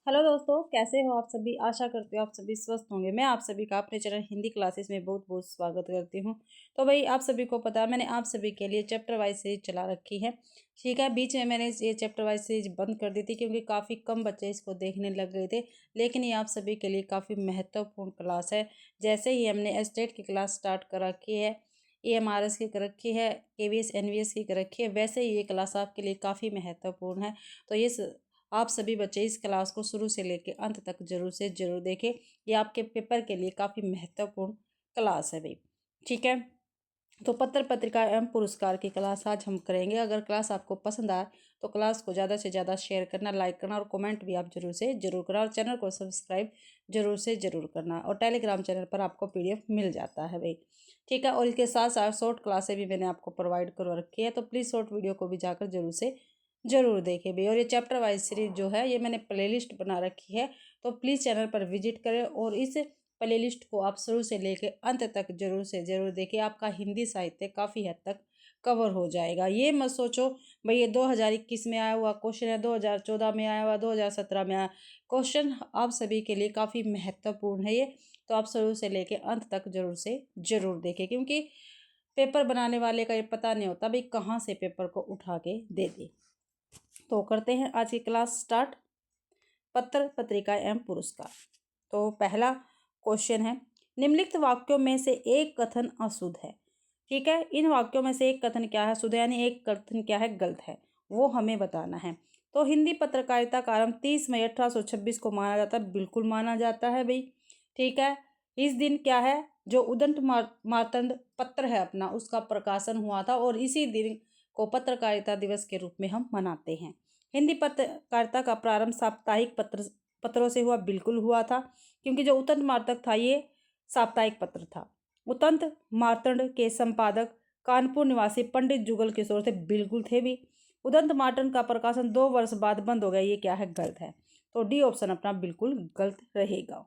Hello दोस्तों, कैसे हो आप सभी। आशा करती हूँ आप सभी स्वस्थ होंगे। मैं आप सभी का अपने चैनल हिंदी क्लासेस में बहुत बहुत स्वागत करती हूँ। तो भाई आप सभी को पता है, मैंने आप सभी के लिए चैप्टर वाइज सीरीज चला रखी है। ठीक है, बीच में मैंने ये चैप्टर वाइज सीरीज बंद कर दी थी क्योंकि काफ़ी कम बच्चे इसको देखने लग गए थे। लेकिन ये आप सभी के लिए काफ़ी महत्वपूर्ण क्लास है। जैसे ही हमने एस्टेट की क्लास स्टार्ट कर रखी है, AMRS की कर रखी है, KVS NVS की कर रखी है, वैसे ही ये क्लास आपके लिए काफ़ी महत्वपूर्ण है। तो ये आप सभी बच्चे इस क्लास को शुरू से लेकर अंत तक जरूर से जरूर देखें। ये आपके पेपर के लिए काफ़ी महत्वपूर्ण क्लास है भाई। ठीक है, तो पत्र पत्रिका एवं पुरस्कार की क्लास आज हम करेंगे। अगर क्लास आपको पसंद आए तो क्लास को ज़्यादा से ज़्यादा शेयर करना, लाइक करना और कमेंट भी आप जरूर से जरूर करना और चैनल को सब्सक्राइब जरूर से जरूर करना। और टेलीग्राम चैनल पर आपको PDF मिल जाता है भाई। ठीक है, और इसके साथ साथ शॉर्ट क्लासें भी मैंने आपको प्रोवाइड करवा रखी है, तो प्लीज़ शॉर्ट वीडियो को भी जाकर जरूर से ज़रूर देखें भी। और ये चैप्टर वाइज सीरीज जो है ये मैंने प्लेलिस्ट बना रखी है, तो प्लीज़ चैनल पर विजिट करें और इस प्लेलिस्ट को आप शुरू से लेकर अंत तक जरूर से जरूर देखें। आपका हिंदी साहित्य काफ़ी हद तक कवर हो जाएगा। ये मत सोचो भाई ये 2021 में आया हुआ क्वेश्चन है, 2014 में आया हुआ, 2017 में आया क्वेश्चन। आप सभी के लिए काफ़ी महत्वपूर्ण है ये, तो आप शुरू से लेकर अंत तक जरूर से जरूर देखें, क्योंकि पेपर बनाने वाले का ये पता नहीं होता भाई कहाँ से पेपर को उठा के दे दे। तो करते हैं आज की क्लास स्टार्ट। पत्र पत्रिका एवं पुरस्कार। तो पहला क्वेश्चन है, निम्नलिखित वाक्यों में से एक कथन अशुद्ध है। ठीक है, इन वाक्यों में से एक कथन क्या है शुद्ध, यानी एक कथन क्या है गलत है, वो हमें बताना है। तो हिंदी पत्रकारिता का आरंभ 30 मई 1826 को माना जाता है। बिल्कुल माना जाता है भाई। ठीक है, इस दिन क्या है, जो उदंत मार्तंड पत्र है अपना, उसका प्रकाशन हुआ था और इसी दिन को पत्रकारिता दिवस के रूप में हम मनाते हैं। हिंदी पत्रकारिता का प्रारंभ साप्ताहिक पत्रों से हुआ। बिल्कुल हुआ था, क्योंकि जो उदंत मार्तंड था ये साप्ताहिक पत्र था। उदंत मार्तंड के संपादक कानपुर निवासी पंडित जुगल किशोर थे। बिल्कुल थे भी। उदंत मार्तंड का प्रकाशन 2 वर्ष बाद बंद हो गया। ये क्या है, गलत है। तो डी ऑप्शन अपना बिल्कुल गलत रहेगा।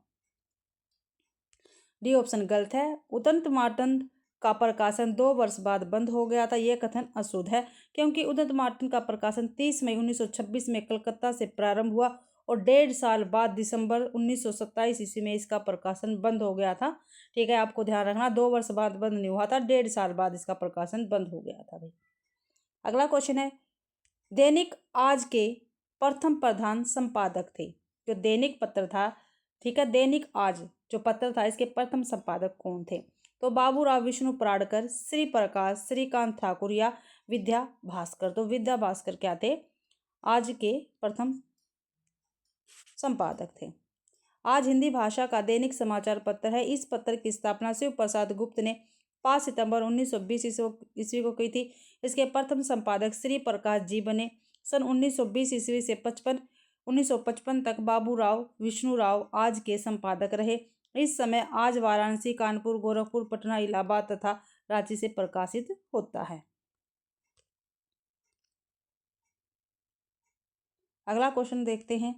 डी ऑप्शन गलत है। उदंत मार्तंड का प्रकाशन 2 वर्ष बाद बंद हो गया था। यह कथन अशुद्ध है, क्योंकि उदंत मार्तंड का प्रकाशन 30 मई 1926 में कलकत्ता से प्रारंभ हुआ और 1.5 साल बाद दिसंबर 1927 ईस्वी में इसका प्रकाशन बंद हो गया था। ठीक है, आपको ध्यान रखना, 2 वर्ष बाद बंद नहीं हुआ था, 1.5 साल बाद इसका प्रकाशन बंद हो गया था भाई। अगला क्वेश्चन है, दैनिक आज के प्रथम प्रधान संपादक थे। जो दैनिक पत्र था, ठीक है, दैनिक आज जो पत्र था, इसके प्रथम संपादक कौन थे। तो बाबूराव विष्णु पराड़कर, श्री प्रकाश, श्रीकांत ठाकुर या विद्या भास्कर। तो विद्या भास्कर क्या थे, आज के प्रथम संपादक थे। आज हिंदी भाषा का दैनिक समाचार पत्र है। इस पत्र की स्थापना शिव प्रसाद गुप्त ने 5 सितंबर 1920 ईस्वी को की थी। इसके प्रथम संपादक श्री प्रकाश जी बने। सन 1920 ईस्वी से 1955 तक बाबूराव विष्णुराव आज के संपादक रहे। इस समय आज वाराणसी, कानपुर, गोरखपुर, पटना, इलाहाबाद तथा रांची से प्रकाशित होता है। अगला क्वेश्चन देखते हैं,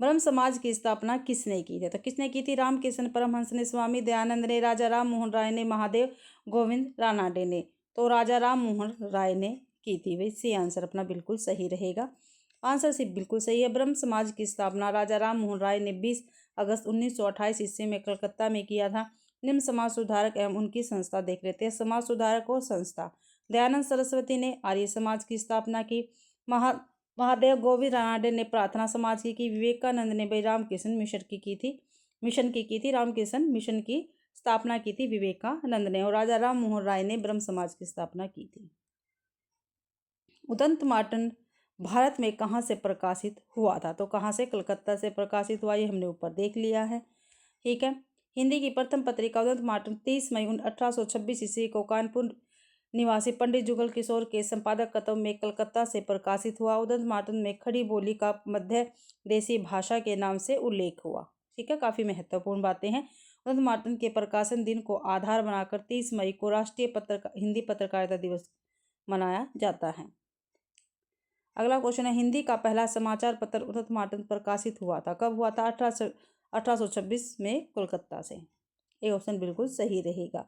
ब्रह्म समाज की स्थापना किसने की थी। तो किसने की थी, रामकृष्ण परमहंस ने, स्वामी दयानंद ने, राजा राम मोहन राय ने, महादेव गोविंद रानाडे ने। तो राजा राम मोहन राय ने की थी भाई। सी आंसर अपना बिल्कुल सही रहेगा। आंसर सिर्फ बिल्कुल सही है। ब्रह्म समाज की स्थापना राजा राम मोहन राय ने 20 अगस्त 1928 ईस्वी में कलकत्ता में किया था। निम्न समाज सुधारक एवं उनकी संस्था देख लेते हैं। समाज सुधारक और संस्था, दयानंद सरस्वती ने आर्य समाज की स्थापना की। महादेव गोविंद रानाडे ने प्रार्थना समाज की। विवेकानंद ने भाई रामकृष्ण मिशन की थी। रामकृष्ण मिशन की स्थापना की थी विवेकानंद ने। और राजा राम मोहन राय ने ब्रह्म समाज की स्थापना की थी। उदंत मार्तंड भारत में कहाँ से प्रकाशित हुआ था। तो कहाँ से, कलकत्ता से प्रकाशित हुआ। ये हमने ऊपर देख लिया है। ठीक है, हिंदी की प्रथम पत्रिका उदंत मार्तंड 30 मई 1826 ईस्वी को कानपुर निवासी पंडित जुगल किशोर के संपादक कत्व में कलकत्ता से प्रकाशित हुआ। उदंत मार्तंड में खड़ी बोली का मध्य देशी भाषा के नाम से उल्लेख हुआ। ठीक है, काफी महत्वपूर्ण बातें हैं। उदंत मार्तंड के प्रकाशन दिन को आधार बनाकर 30 मई को राष्ट्रीय हिंदी पत्रकारिता दिवस मनाया जाता है। अगला क्वेश्चन है, हिंदी का पहला समाचार पत्र उदंत मार्तंड प्रकाशित हुआ था। कब हुआ था, 1826 में कोलकाता से। ये ऑप्शन बिल्कुल सही रहेगा।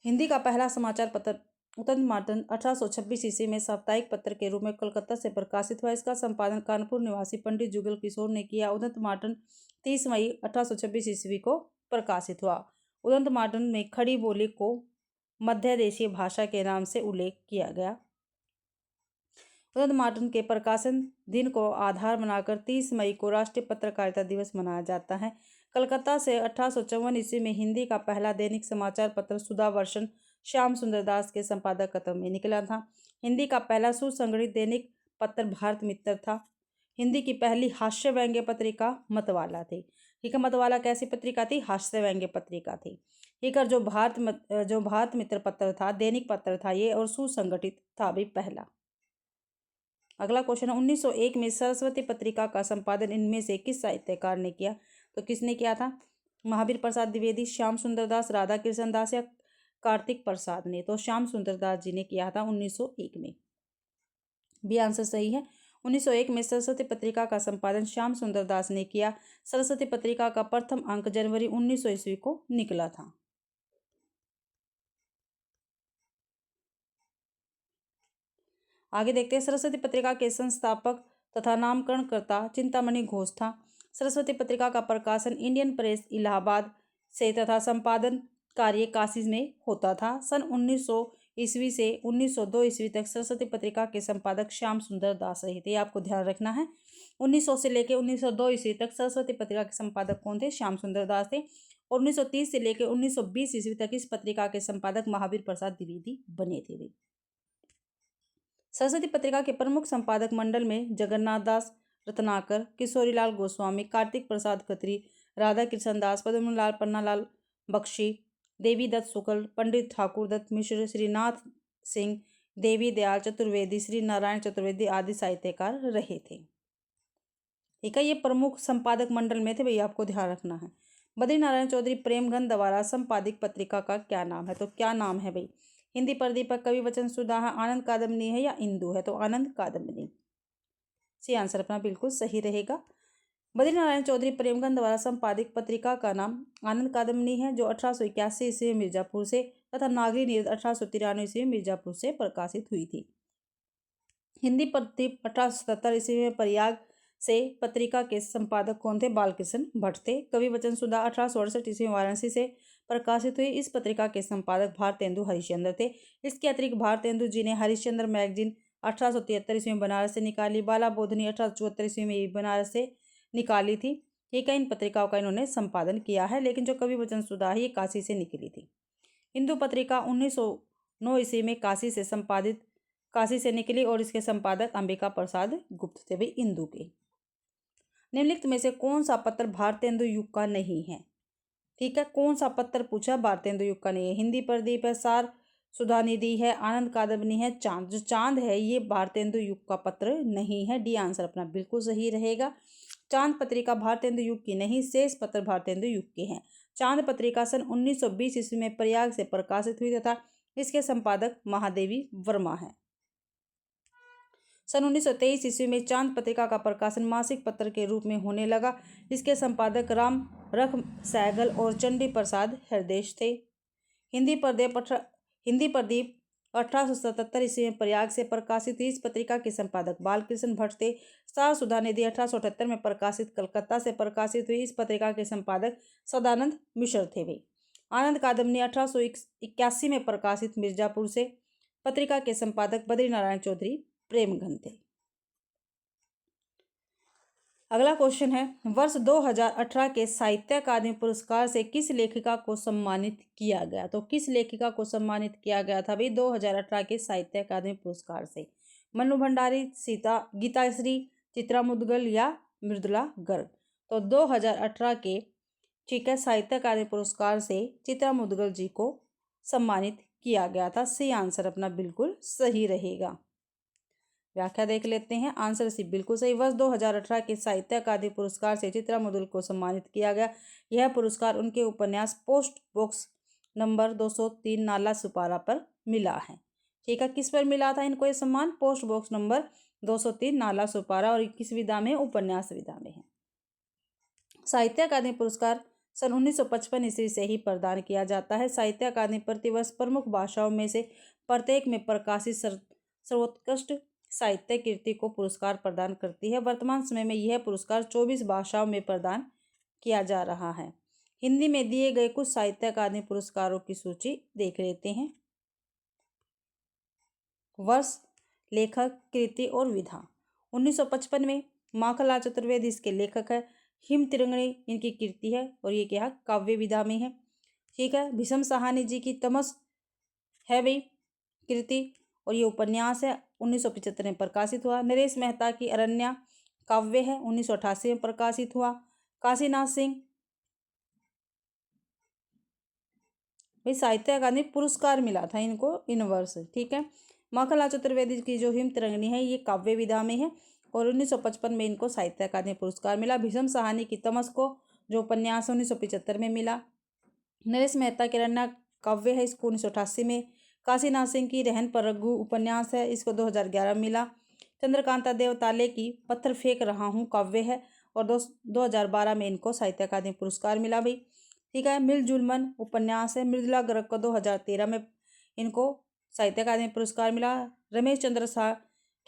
हिंदी का पहला समाचार पत्र उदंत मार्तंड 1826 ईस्वी में साप्ताहिक पत्र के रूप में कलकत्ता से प्रकाशित हुआ। इसका संपादन कानपुर निवासी पंडित जुगल किशोर ने किया। उदंत मार्तंड 30 मई 1826 ईस्वी को प्रकाशित हुआ। उदंत मार्तंड में खड़ी बोली को मध्य देशीय भाषा के नाम से उल्लेख किया गया। उदंत मार्तंड के प्रकाशन दिन को आधार बनाकर 30 मई को राष्ट्रीय पत्रकारिता दिवस मनाया जाता है। कलकत्ता से 1854 ईस्वी में हिंदी का पहला दैनिक समाचार पत्र सुधा वर्षन श्याम सुंदर दास के संपादकत्व में निकला था। हिंदी का पहला सुसंगठित दैनिक पत्र भारत मित्र था। हिंदी की पहली हास्य व्यंग्य पत्रिका मतवाला थी। ठीक है, मतवाला कैसी पत्रिका थी? हास्य व्यंग्य पत्रिका थी। ठीक है, जो भारत मित्र पत्र था, दैनिक पत्र था ये, और सुसंगठित था भी पहला। अगला क्वेश्चन है 1901 में सरस्वती पत्रिका का संपादन इनमें से किस साहित्यकार ने किया? तो किसने किया था? महावीर प्रसाद द्विवेदी, श्याम सुंदर दास, राधा कृष्ण दास या कार्तिक प्रसाद ने? तो श्याम सुंदर दास जी ने किया था 1901 में। बी आंसर सही है। 1901 में सरस्वती पत्रिका का संपादन श्याम सुंदर दास ने किया। सरस्वती पत्रिका का प्रथम अंक जनवरी 1900 ईस्वी को निकला था। आगे देखते हैं, सरस्वती पत्रिका के संस्थापक तथा नामकरणकर्ता चिंतामणि घोष था। सरस्वती पत्रिका का प्रकाशन इंडियन प्रेस इलाहाबाद से तथा संपादन कार्य काशी में होता था। सन 1900 ईस्वी से 1902 ईस्वी तक सरस्वती पत्रिका के संपादक श्याम सुंदर दास रहे थे। आपको ध्यान रखना है, 1900 से लेकर 1902 ईस्वी तक सरस्वती पत्रिका के संपादक कौन थे? श्याम सुंदर दास थे। और 1930 से लेकर 1920 ईस्वी तक इस पत्रिका के संपादक महावीर प्रसाद द्विवेदी बने थे। सरस्वती पत्रिका के प्रमुख संपादक मंडल में जगन्नाथ दास रत्नाकर, किशोरीलाल गोस्वामी, कार्तिक प्रसाद खत्री, राधा कृष्ण दास, पद्मलाल पन्नालाल बख्शी, देवी दत्त शुक्ल, पंडित ठाकुर दत्त मिश्र, श्रीनाथ सिंह, देवी दयाल चतुर्वेदी, श्री नारायण चतुर्वेदी आदि साहित्यकार रहे थे। ठीक है, ये प्रमुख संपादक मंडल में थे भैया, आपको ध्यान रखना है। बद्री नारायण चौधरी प्रेमगंध द्वारा संपादित पत्रिका का क्या नाम है? तो क्या नाम है भाई? हिंदी प्रदीपक, कवि वचन सुधा है, आनंद कादम्बनी है या इंदु है? तो आनंद कादम्बनी। सी आंसर अपना बिल्कुल सही रहेगा। बद्री नारायण चौधरी प्रेमगंध द्वारा संपादित पत्रिका का नाम आनंद कादम्बनी है, जो 1881 ईस्वी में मिर्जापुर से तथा नागरी नीरद 1893 ईस्वी में मिर्जापुर से प्रकाशित हुई थी। हिंदी प्रदीप 1877 ईस्वी में प्रयाग से पत्रिका के संपादक कौन थे? बालकृष्ण भट्ट थे। कवि वचन सुधा 1868 ईस्वी में वाराणसी से प्रकाशित हुई। इस पत्रिका के संपादक भारतेंदु हरिश्चंद्र थे। इसके अतिरिक्त भारतेंदु जी ने हरिश्चंद्र मैगजीन 1873 ईस्वी में बनारस से निकाली। बाला बोधनी 1874 ईस्वी में बनारस से निकाली थी। ठीक है, इन पत्रिकाओं का इन्होंने संपादन किया है, लेकिन जो कवि वचन सुधा है ये काशी से निकली थी। हिंदू पत्रिका 1909 ईस्वी में काशी से निकली और इसके संपादक अंबिका प्रसाद गुप्त थे भाई, इंदु के। निम्नलिखित में से कौन सा पत्र भारतेंदु युग का नहीं है? ठीक है, कौन सा पत्र पूछा भारतेंदु युग का नहीं है? हिंदी प्रदीप है, सार सुधा निधि है, आनंद कादम्बनी है, चांद। जो चांद है ये भारतेंदु युग का पत्र नहीं है। डी आंसर अपना बिल्कुल सही रहेगा। चांद पत्रिका भारतेंदु युग की नहीं, शेष पत्र भारतेंदु युग के हैं। चांद पत्रिका सन 1920 ईस्वी में प्रयाग से प्रकाशित हुई तथा इसके संपादक महादेवी वर्मा है। सन 1923 ईस्वी में चांद पत्रिका का प्रकाशन मासिक पत्र के रूप में होने लगा। इसके संपादक राम रख सहगल और चंडी प्रसाद हरदेश थे। हिंदी प्रदीप 1877 ईस्वी में प्रयाग से प्रकाशित हुई। इस पत्रिका के संपादक बालकृष्ण भट्ट थे। सार सुधा निधि 1878 में प्रकाशित कलकत्ता से प्रकाशित हुई। इस पत्रिका के संपादक सदानंद मिश्र थे वे। आनंद कादम्बनी 1881 में प्रकाशित मिर्जापुर से। पत्रिका के संपादक बद्री नारायण चौधरी प्रेमगंध थे। अगला क्वेश्चन है, वर्ष 2018 के साहित्य अकादमी पुरस्कार से किस लेखिका को सम्मानित किया गया? तो किस लेखिका को सम्मानित किया गया था भाई 2018 के साहित्य अकादमी पुरस्कार से? मन्नू भंडारी, गीताश्री, चित्रा मुदगल या मृदुला गर्ग? तो 2018 के ठीक है साहित्य अकादमी पुरस्कार से चित्रा मुदगल जी को सम्मानित किया गया था। सी आंसर अपना बिल्कुल सही रहेगा। व्याख्या देख लेते हैं। आंसर सी बिल्कुल सही। वर्ष 2018 के साहित्य अकादमी पुरस्कार से चित्रा मुदगल को सम्मानित किया गया। यह पुरस्कार उनके उपन्यास पोस्ट बॉक्स नंबर 203 नाला सुपारा पर मिला है। ठीक है, किस पर मिला था इनको ये सम्मान? पोस्ट बॉक्स नंबर 203 नाला सुपारा, और किस विधा में? उपन्यास विधा में है। साहित्य अकादमी पुरस्कार सन 1955 ईस्वी से ही प्रदान किया जाता है। साहित्य अकादमी प्रतिवर्ष प्रमुख भाषाओं में से प्रत्येक में प्रकाशित सर्वोत्कृष्ट साहित्य कृति को पुरस्कार प्रदान करती है। वर्तमान समय में यह पुरस्कार 24 भाषाओं में प्रदान किया जा रहा है। हिंदी में दिए गए कुछ साहित्य अकादमी पुरस्कारों की सूची देख लेते हैं। वर्ष, लेखक, कृति और विधा। 1955 में माखनलाल चतुर्वेदी इसके लेखक है। हिम तिरंगणी इनकी कृति है और ये क्या है, काव्य विधा में है। ठीक है। भीष्म साहनी जी की तमस है भाई कृति और ये उपन्यास है, 1975 में प्रकाशित हुआ। नरेश मेहता की अरण्या काव्य है, 1988 में प्रकाशित हुआ। काशीनाथ सिंह भाई साहित्य अकादमी पुरस्कार मिला था इनको इन वर्ष। ठीक है। माखनलाल चतुर्वेदी की जो हिम तिरंगनी है ये काव्य विधा में है और 1955 में इनको साहित्य अकादमी पुरस्कार मिला। भीष्म साहनी की तमस को जो उपन्यास 1975 में मिला। नरेश मेहता की अरण्या काव्य है, इसको 1988 में। काशीनाथ सिंह की रहन पर रघु उपन्यास है, इसको 2011 में मिला। चंद्रकांता देवताले की पत्थर फेंक रहा हूँ काव्य है और 2012 में इनको साहित्य अकादमी पुरस्कार मिला भाई। ठीक है। मिलजुल मन उपन्यास है। मृदुला गर्ग को 2013 में इनको साहित्य अकादमी पुरस्कार मिला। रमेश चंद्र शाह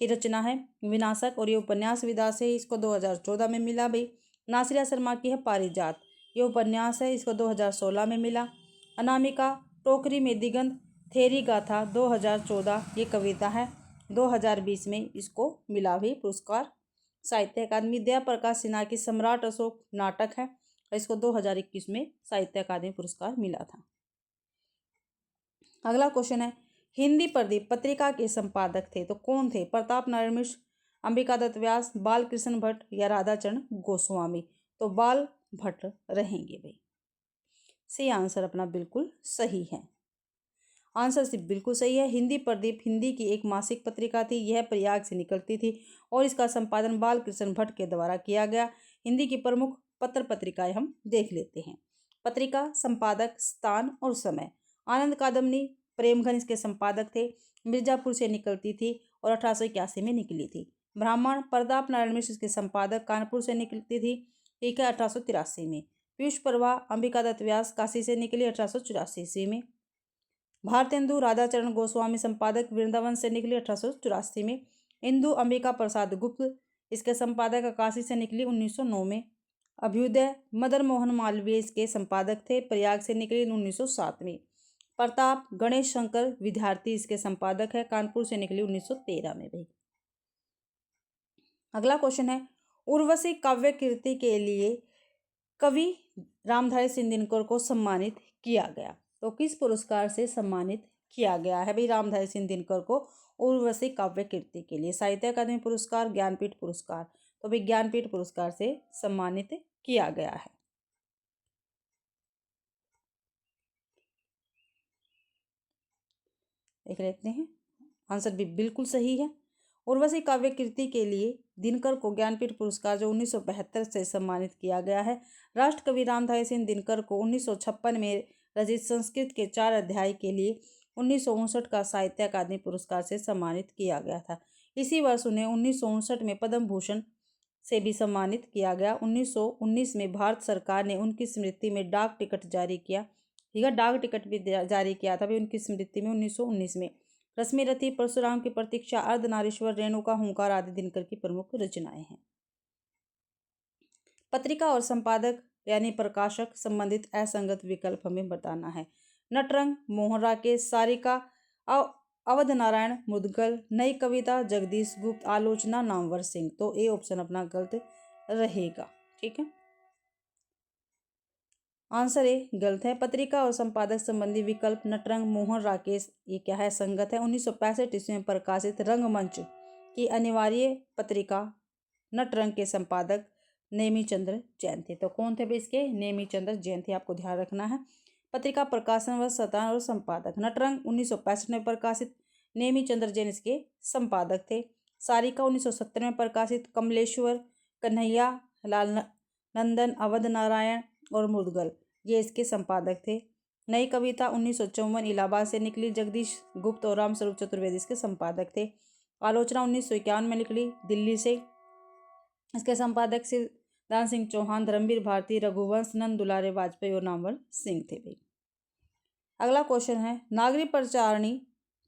की रचना है विनाशक और ये उपन्यास विधा से, इसको 2014 में मिला भाई। नासिरा शर्मा की है पारिजात, ये उपन्यास है, इसको 2016 में मिला। अनामिका टोकरी में दिगंत थेरी गाथा 2014 ये कविता है, 2020 में इसको मिला भी पुरस्कार साहित्य अकादमी। दया प्रकाश सिन्हा की सम्राट अशोक नाटक है, इसको 2021 में साहित्य अकादमी पुरस्कार मिला था। अगला क्वेश्चन है, हिंदी प्रदीप पत्रिका के संपादक थे तो कौन थे? प्रताप नारायण मिश्र, अंबिका दत्त व्यास, बाल कृष्ण भट्ट या राधाचरण गोस्वामी? तो बाल भट्ट रहेंगे भाई। सी आंसर अपना बिल्कुल सही है। आंसर सिर्फ बिल्कुल सही है। हिंदी प्रदीप हिंदी की एक मासिक पत्रिका थी, यह प्रयाग से निकलती थी और इसका संपादन बाल कृष्ण भट्ट के द्वारा किया गया। हिंदी की प्रमुख पत्र पत्रिकाएं हम देख लेते हैं। पत्रिका, संपादक, स्थान और समय। आनंद कादम्बनी प्रेमघन इसके संपादक थे, मिर्जापुर से निकलती थी और 1881 में निकली थी। ब्राह्मण, प्रताप नारायण मिश्र इसके संपादक, कानपुर से निकलती थी, ठीक है, 1883 में। पीयूष प्रवाह, अंबिका दत्त व्यास, काशी से निकली 1884 ईस्वी में। भारतेंदु राधाचरण गोस्वामी संपादक, वृंदावन से निकली 1884 में। इंदु अंबिका प्रसाद गुप्त इसके संपादक, काशी से निकली 1909 में। अभ्युदय मदन मोहन मालवीय इसके संपादक थे, प्रयाग से निकली 1907 में। प्रताप गणेश शंकर विद्यार्थी इसके संपादक है, कानपुर से निकली 1913 में भाई। अगला क्वेश्चन है, उर्वशी काव्य कृति के लिए कवि रामधारी सिंह दिनकर को सम्मानित किया गया, तो किस पुरस्कार से सम्मानित किया गया है भाई रामधारी सिंह दिनकर को उर्वशी काव्य कृति के लिए? साहित्य अकादमी पुरस्कार, ज्ञानपीठ पुरस्कार? तो भाई ज्ञानपीठ पुरस्कार से सम्मानित किया गया है। देख लेते हैं, आंसर भी बिल्कुल सही है। उर्वशी काव्य कृति के लिए दिनकर को ज्ञानपीठ पुरस्कार जो 1972 से सम्मानित किया गया है। राष्ट्रकवि रामधारी सिंह दिनकर को 1956 में रचित संस्कृत के 4 अध्याय के लिए 1959 का साहित्य अकादमी पुरस्कार से सम्मानित किया गया था। इसी वर्ष उन्हें 1959 में पद्म भूषण से भी सम्मानित किया गया। 1919 में भारत सरकार ने उनकी स्मृति में डाक टिकट जारी किया, ठीक है, डाक टिकट भी जारी किया था भी उनकी स्मृति में 1919 में। रश्मि रथी, परशुराम की प्रतीक्षा, अर्धनारीश्वर, रेणुका, हुंकार आदि दिनकर की प्रमुख रचनाएं हैं। पत्रिका और संपादक यानी प्रकाशक संबंधित असंगत विकल्प हमें बताना है। नटरंग मोहन राकेश, सारिका अवध नारायण मुदगल, नई कविता जगदीश गुप्त, आलोचना नामवर सिंह। तो ए ऑप्शन अपना गलत रहेगा। ठीक है, आंसर ए गलत है। पत्रिका और संपादक संबंधी विकल्प नटरंग मोहन राकेश ये क्या है, संगत है। 1965 ईस्वी में प्रकाशित रंगमंच की अनिवार्य पत्रिका नटरंग के संपादक नेमीचंद्र जैन थे। तो कौन थे भाई इसके? नेमीचंद्र जैन थे, आपको ध्यान रखना है। पत्रिका प्रकाशन व सतान और संपादक नटरंग 1965 में प्रकाशित, नेमीचंद्र जैन इसके संपादक थे। सारिका 1970 में प्रकाशित, कमलेश्वर कन्हैया लाल नंदन अवध नारायण और मुदगल ये इसके संपादक थे। नई कविता 1954 इलाहाबाद से निकली, जगदीश गुप्त और रामस्वरूप चतुर्वेदी इसके संपादक थे। आलोचना 1951 में निकली, दिल्ली से, इसके संपादक दान सिंह चौहान, धर्मवीर भारती, रघुवंश, नंद दुलारे वाजपेयी और नामवर सिंह थे भाई। अगला क्वेश्चन है, नागरिक प्रचारिणी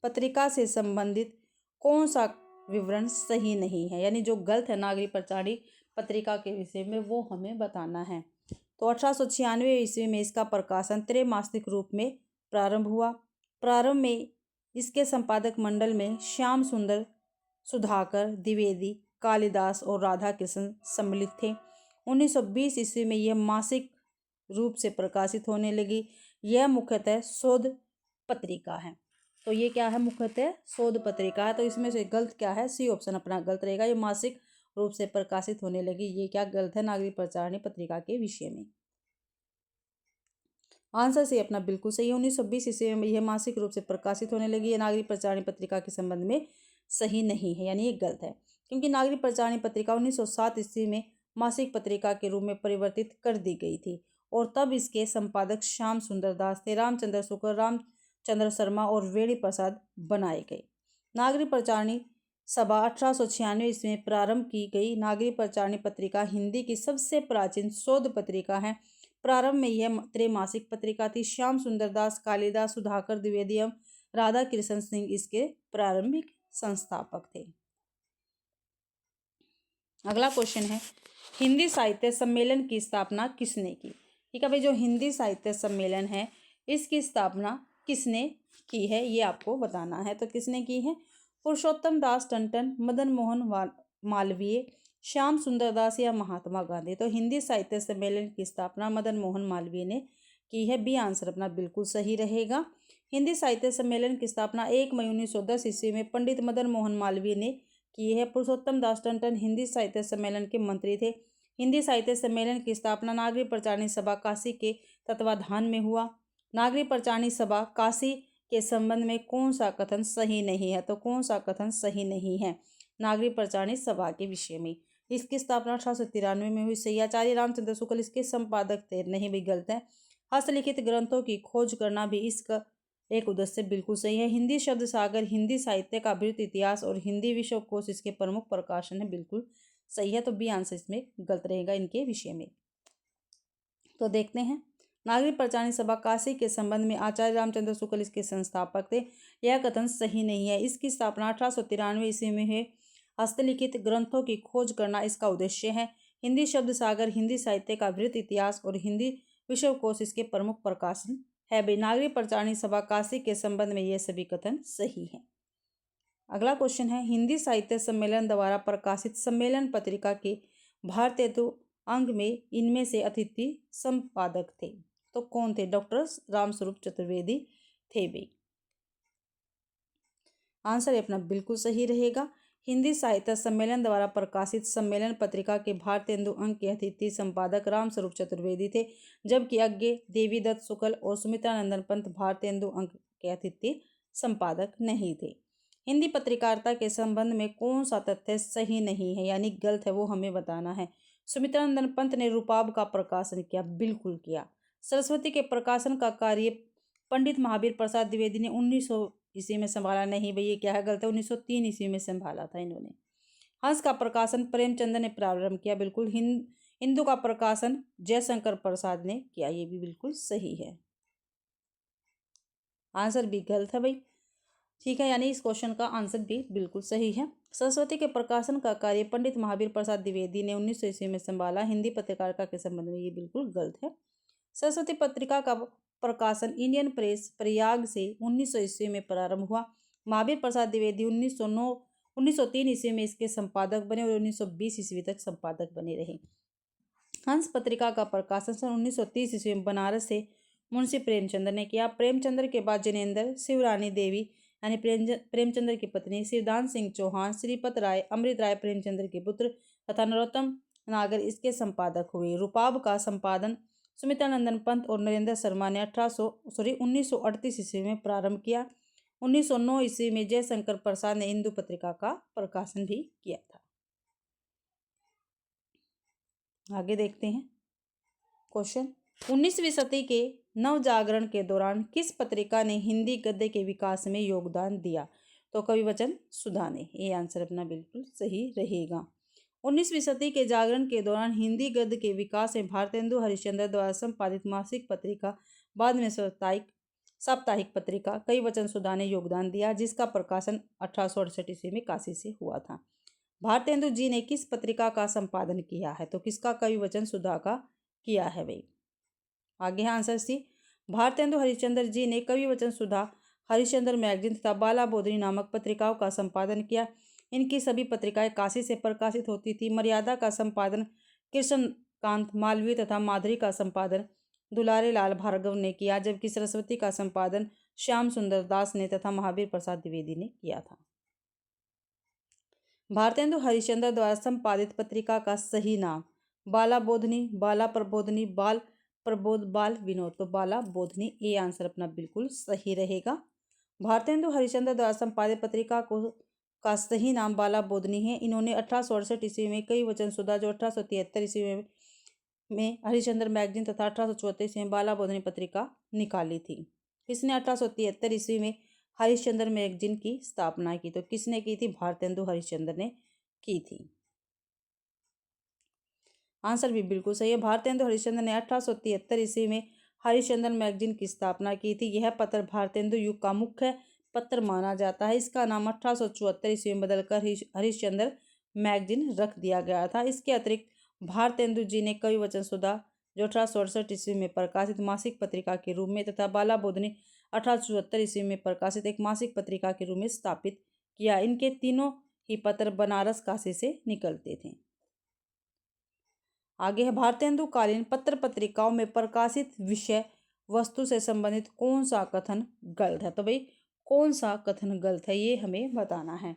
पत्रिका से संबंधित कौन सा विवरण सही नहीं है, यानी जो गलत है नागरिक प्रचारिणी पत्रिका के विषय में वो हमें बताना है। तो 1896 ईस्वी में इसका प्रकाशन त्रैमासिक रूप में प्रारंभ हुआ। प्रारंभ में इसके संपादक मंडल में श्याम सुंदर, सुधाकर, द्विवेदी, कालिदास और राधा कृष्ण सम्मिलित थे। 1920 ईस्वी में यह मासिक रूप से प्रकाशित होने लगी। यह मुख्यतः शोध पत्रिका है। तो ये क्या है, मुख्यतः शोध पत्रिका है। तो इसमें से गलत क्या है, सी ऑप्शन अपना गलत रहेगा। ये मासिक रूप से प्रकाशित होने लगी, ये क्या गलत है नागरिक प्रचारिणी पत्रिका के विषय में। आंसर सी अपना बिल्कुल सही है। 1920 ईस्वी में यह मासिक रूप से प्रकाशित होने लगी। ये नागरिक प्रचारिणी पत्रिका के संबंध में सही नहीं है, यानी ये गलत है, क्योंकि नागरिक प्रचारिणी पत्रिका 1907 ईस्वी में मासिक पत्रिका के रूप में परिवर्तित कर दी गई थी और तब इसके संपादक श्याम सुंदर दास थे। रामचंद्र शुक्ल, रामचंद्र शर्मा और वेणी प्रसाद बनाए गए। नागरिक प्रचारिणी सभा 1896 ईस्वी में प्रारंभ की गई। नागरिक प्रचारिणी पत्रिका हिंदी की सबसे प्राचीन शोध पत्रिका है। प्रारंभ में यह त्रैमासिक पत्रिका थी। श्याम सुंदर दास, कालिदास, सुधाकर, द्विवेदी एवं राधा कृष्ण सिंह इसके प्रारंभिक संस्थापक थे। अगला क्वेश्चन है, हिंदी साहित्य सम्मेलन की स्थापना किसने की। ठीक है भाई, जो हिंदी साहित्य सम्मेलन है इसकी स्थापना किसने की है ये आपको बताना है। तो किसने की है, पुरुषोत्तम दास टंडन, मदन मोहन मालवीय, श्याम सुंदर दास या महात्मा गांधी। तो हिंदी साहित्य सम्मेलन की स्थापना मदन मोहन मालवीय ने की है। बी आंसर अपना बिल्कुल सही रहेगा। हिंदी साहित्य सम्मेलन की स्थापना 1 मई 1910 ईस्वी में पंडित मदन मोहन मालवीय ने की है। पुरुषोत्तम दास टंडन हिंदी साहित्य सम्मेलन के मंत्री थे। हिंदी साहित्य सम्मेलन की स्थापना नागरिक प्रचारिणी सभा काशी के तत्वाधान में हुआ। नागरिक प्रचारिणी सभा काशी के संबंध में कौन सा कथन सही नहीं है। तो कौन सा कथन सही नहीं है नागरिक प्रचारिणी सभा के विषय में। इसकी स्थापना 1893 में हुई। सही। आचार्य रामचंद्र शुक्ल इसके संपादक थे। नहीं भी गलत है। हस्तलिखित ग्रंथों की खोज करना भी इसका एक उद्देश्य बिल्कुल सही है। हिंदी शब्द सागर, हिंदी साहित्य का वृत्त इतिहास और हिंदी विश्वकोश इसके प्रमुख प्रकाशन है। बिल्कुल सही है। तो बी आंसर इसमें गलत रहेगा इनके विषय में। तो देखते हैं, नागरिक प्रचारिणी सभा काशी के संबंध में आचार्य रामचंद्र शुक्ल इसके संस्थापक थे। यह कथन सही नहीं है। इसकी स्थापना 1893 ईस्वी में है। हस्तलिखित ग्रंथों की खोज करना इसका उद्देश्य है। हिंदी शब्द सागर, हिंदी साहित्य का वृत्त इतिहास और हिंदी विश्वकोश इसके प्रमुख प्रकाशन है। भाई, नागरिक प्रचारिणी सभा काशी के संबंध में यह सभी कथन सही है। अगला क्वेश्चन है, हिंदी साहित्य सम्मेलन द्वारा प्रकाशित सम्मेलन पत्रिका के भारतीय अंग में इनमें से अतिथि संपादक थे। तो कौन थे, डॉक्टर रामस्वरूप चतुर्वेदी थे भाई। आंसर अपना बिल्कुल सही रहेगा। हिंदी साहित्य सम्मेलन द्वारा प्रकाशित सम्मेलन पत्रिका के भारतेंदु अंक के अतिथि संपादक रामस्वरूप चतुर्वेदी थे, जबकि अज्ञे देवीदत्त शुक्ल और सुमित्रानंदन पंत भारतेंदु अंक के अतिथि संपादक नहीं थे। हिंदी पत्रकारिता के संबंध में कौन सा तथ्य सही नहीं है, यानी गलत है, वो हमें बताना है। सुमित्रानंदन पंत ने रूपाब का प्रकाशन किया। बिल्कुल किया। सरस्वती के प्रकाशन का कार्य पंडित महावीर प्रसाद द्विवेदी ने 1900 ईस्वी में संभाला। नहीं भैया, क्या है, गलत है। 1903 ईस्वी में संभाला था इन्होंने। हंस का प्रकाशन प्रेमचंद ने प्रारंभ किया। बिल्कुल। हिंदू का प्रकाशन जयशंकर प्रसाद ने किया। ये भी बिल्कुल सही है। आंसर भी गलत है भाई। ठीक है, यानी इस क्वेश्चन का आंसर भी बिल्कुल सही है। सरस्वती के प्रकाशन का कार्य पंडित महावीर प्रसाद द्विवेदी ने 1900 ईस्वी में संभाला। हिंदी पत्रकारिता के संबंध में ये बिल्कुल गलत है। सरस्वती पत्रिका का प्रकाशन इंडियन प्रेस प्रयाग से 1900 ईस्वी में प्रारंभ हुआ। महावीर प्रसाद द्विवेदी 1903 ईस्वी में इसके संपादक बने और 1920 ईस्वी तक संपादक बने रहे। हंस पत्रिका का प्रकाशन सन 1930 ईस्वी में बनारस से मुंशी प्रेमचंद्र ने किया। प्रेमचंद्र के बाद जैनेन्द्र, शिवरानी देवी यानी प्रेमचंद्र की पत्नी, शिवदान सिंह चौहान, श्रीपत राय, अमृत राय प्रेमचंद्र के पुत्र तथा नरोत्तम नागर इसके संपादक हुए। रूपाब का संपादन सुमित्रानंदन पंत और नरेंद्र शर्मा ने 1938 ईस्वी में प्रारंभ किया। 1909 ईस्वी में जयशंकर प्रसाद ने हिंदू पत्रिका का प्रकाशन भी किया था। आगे देखते हैं क्वेश्चन, 19वीं सदी के नवजागरण के दौरान किस पत्रिका ने हिंदी गद्य के विकास में योगदान दिया। तो कवि वचन सुधा ने। ये आंसर अपना बिल्कुल सही रहेगा। 19वीं सदी के जागरण के दौरान हिंदी गद्य के विकास में भारतेंदु हरिश्चंद्र द्वारा संपादित मासिक पत्रिका, बाद में साप्ताहिक साप्ताहिक पत्रिका कई वचन सुधा ने योगदान दिया, जिसका प्रकाशन 1868 ईस्वी में काशी से हुआ था। भारतेंदु जी ने किस पत्रिका का संपादन किया है? तो किसका? कवि वचन सुधा का किया है भाई। आगे है आंसर सी। भारतेंदु हरिश्चंद्र जी ने कवि वचन सुधा, हरिश्चंद्र मैगजीन तथा बाला बोधनी नामक पत्रिकाओं का संपादन किया। इनकी सभी पत्रिकाएं काशी से प्रकाशित होती थी। मर्यादा का संपादन कृष्णकांत मालवीय तथा माधुरी का संपादन दुलारे लाल भार्गव ने किया, जबकि सरस्वती का संपादन श्याम सुंदर दास ने तथा महावीर प्रसाद द्विवेदी ने किया था। भारतेंदु हरिश्चंद्र द्वारा संपादित पत्रिका का सही नाम बाला बोधनी, बाला प्रबोधनी, बाल प्रबोध, बाल विनोद। तो बाला बोधनी, ये आंसर अपना बिल्कुल सही रहेगा। भारतेंदु हरिश्चंद्र द्वारा संपादित पत्रिका का सही नाम बाला बोधनी है। इन्होंने 1868 ईस्वी में कई वचन सुधा, जो 1873 ईस्वी में हरिश्चंद्र मैगजीन तथा 1874 ईस्वी में बाला बोधनी पत्रिका निकाली थी। किसने 1873 ईस्वी में हरिश्चंद्र मैगजीन की स्थापना की? तो किसने की थी? भारतेंदु हरिश्चंद्र ने की थी। आंसर भी बिल्कुल सही है। भारतेंदु हरिश्चंद्र ने 1873 ईस्वी में हरिश्चंद्र मैगजीन की स्थापना की थी। यह पत्र भारतेंदु युग का मुख्य पत्र माना जाता है। इसका नाम 1874 ईस्वी में बदलकर हरिश्चंद्र मैगजीन रख दिया गया था। इसके अतिरिक्त भारतेंदु जी ने कवि वचन सुधा, जो 1868 ईस्वी में प्रकाशित मासिक पत्रिका के रूप में, तथा बाला बोधनी 1874 ईस्वी में प्रकाशित एक मासिक पत्रिका के रूप में स्थापित किया। इनके तीनों ही पत्र बनारस काशी से निकलते थे। आगे है, भारतेंदु कालीन पत्र पत्रिकाओं में प्रकाशित विषय वस्तु से संबंधित कौन सा कथन गलत है? तो भाई कौन सा कथन गलत है, ये हमें बताना है।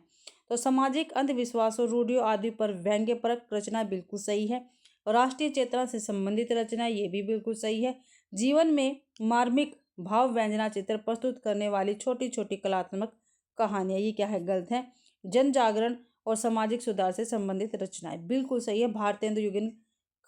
तो सामाजिक अंधविश्वासों, रूढ़ियों आदि पर व्यंग्यपरक रचना बिल्कुल सही है। और राष्ट्रीय चेतना से संबंधित रचना, ये भी बिल्कुल सही है। जीवन में मार्मिक भाव व्यंजना चित्र प्रस्तुत करने वाली छोटी छोटी कलात्मक कहानियां, ये क्या है? गलत है। जन जागरण और सामाजिक सुधार से संबंधित रचनाएं, बिल्कुल सही है। भारतेंदु युगीन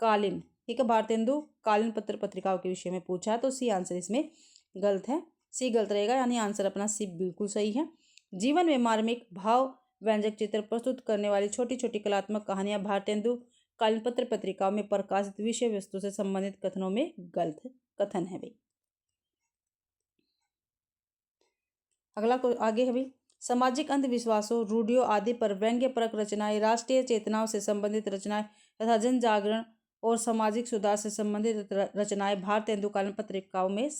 कालीन, ठीक है, भारतेंदु कालीन पत्र पत्रिकाओं के विषय में पूछा है, तो सी आंसर इसमें गलत है। सी गलत रहेगा, यानी आंसर अपना सी बिल्कुल सही है। जीवन में मार्मिक भाव व्यंजक चित्र प्रस्तुत करने वाली छोटी छोटी कलात्मक कहानियां भारतेंदु कालीन पत्र पत्रिकाओं में प्रकाशित विषय वस्तु से संबंधित कथनों में गलत कथन है भाई। अगला को आगे है भाई, सामाजिक अंधविश्वासों, रूढ़ियों आदि पर व्यंग्यपरक रचनाएं, राष्ट्रीय चेतनाओं से संबंधित रचनाएं तथा जन जागरण और सामाजिक सुधार से संबंधित रचनाएं भारतेंदु कालीन पत्रिकाओं में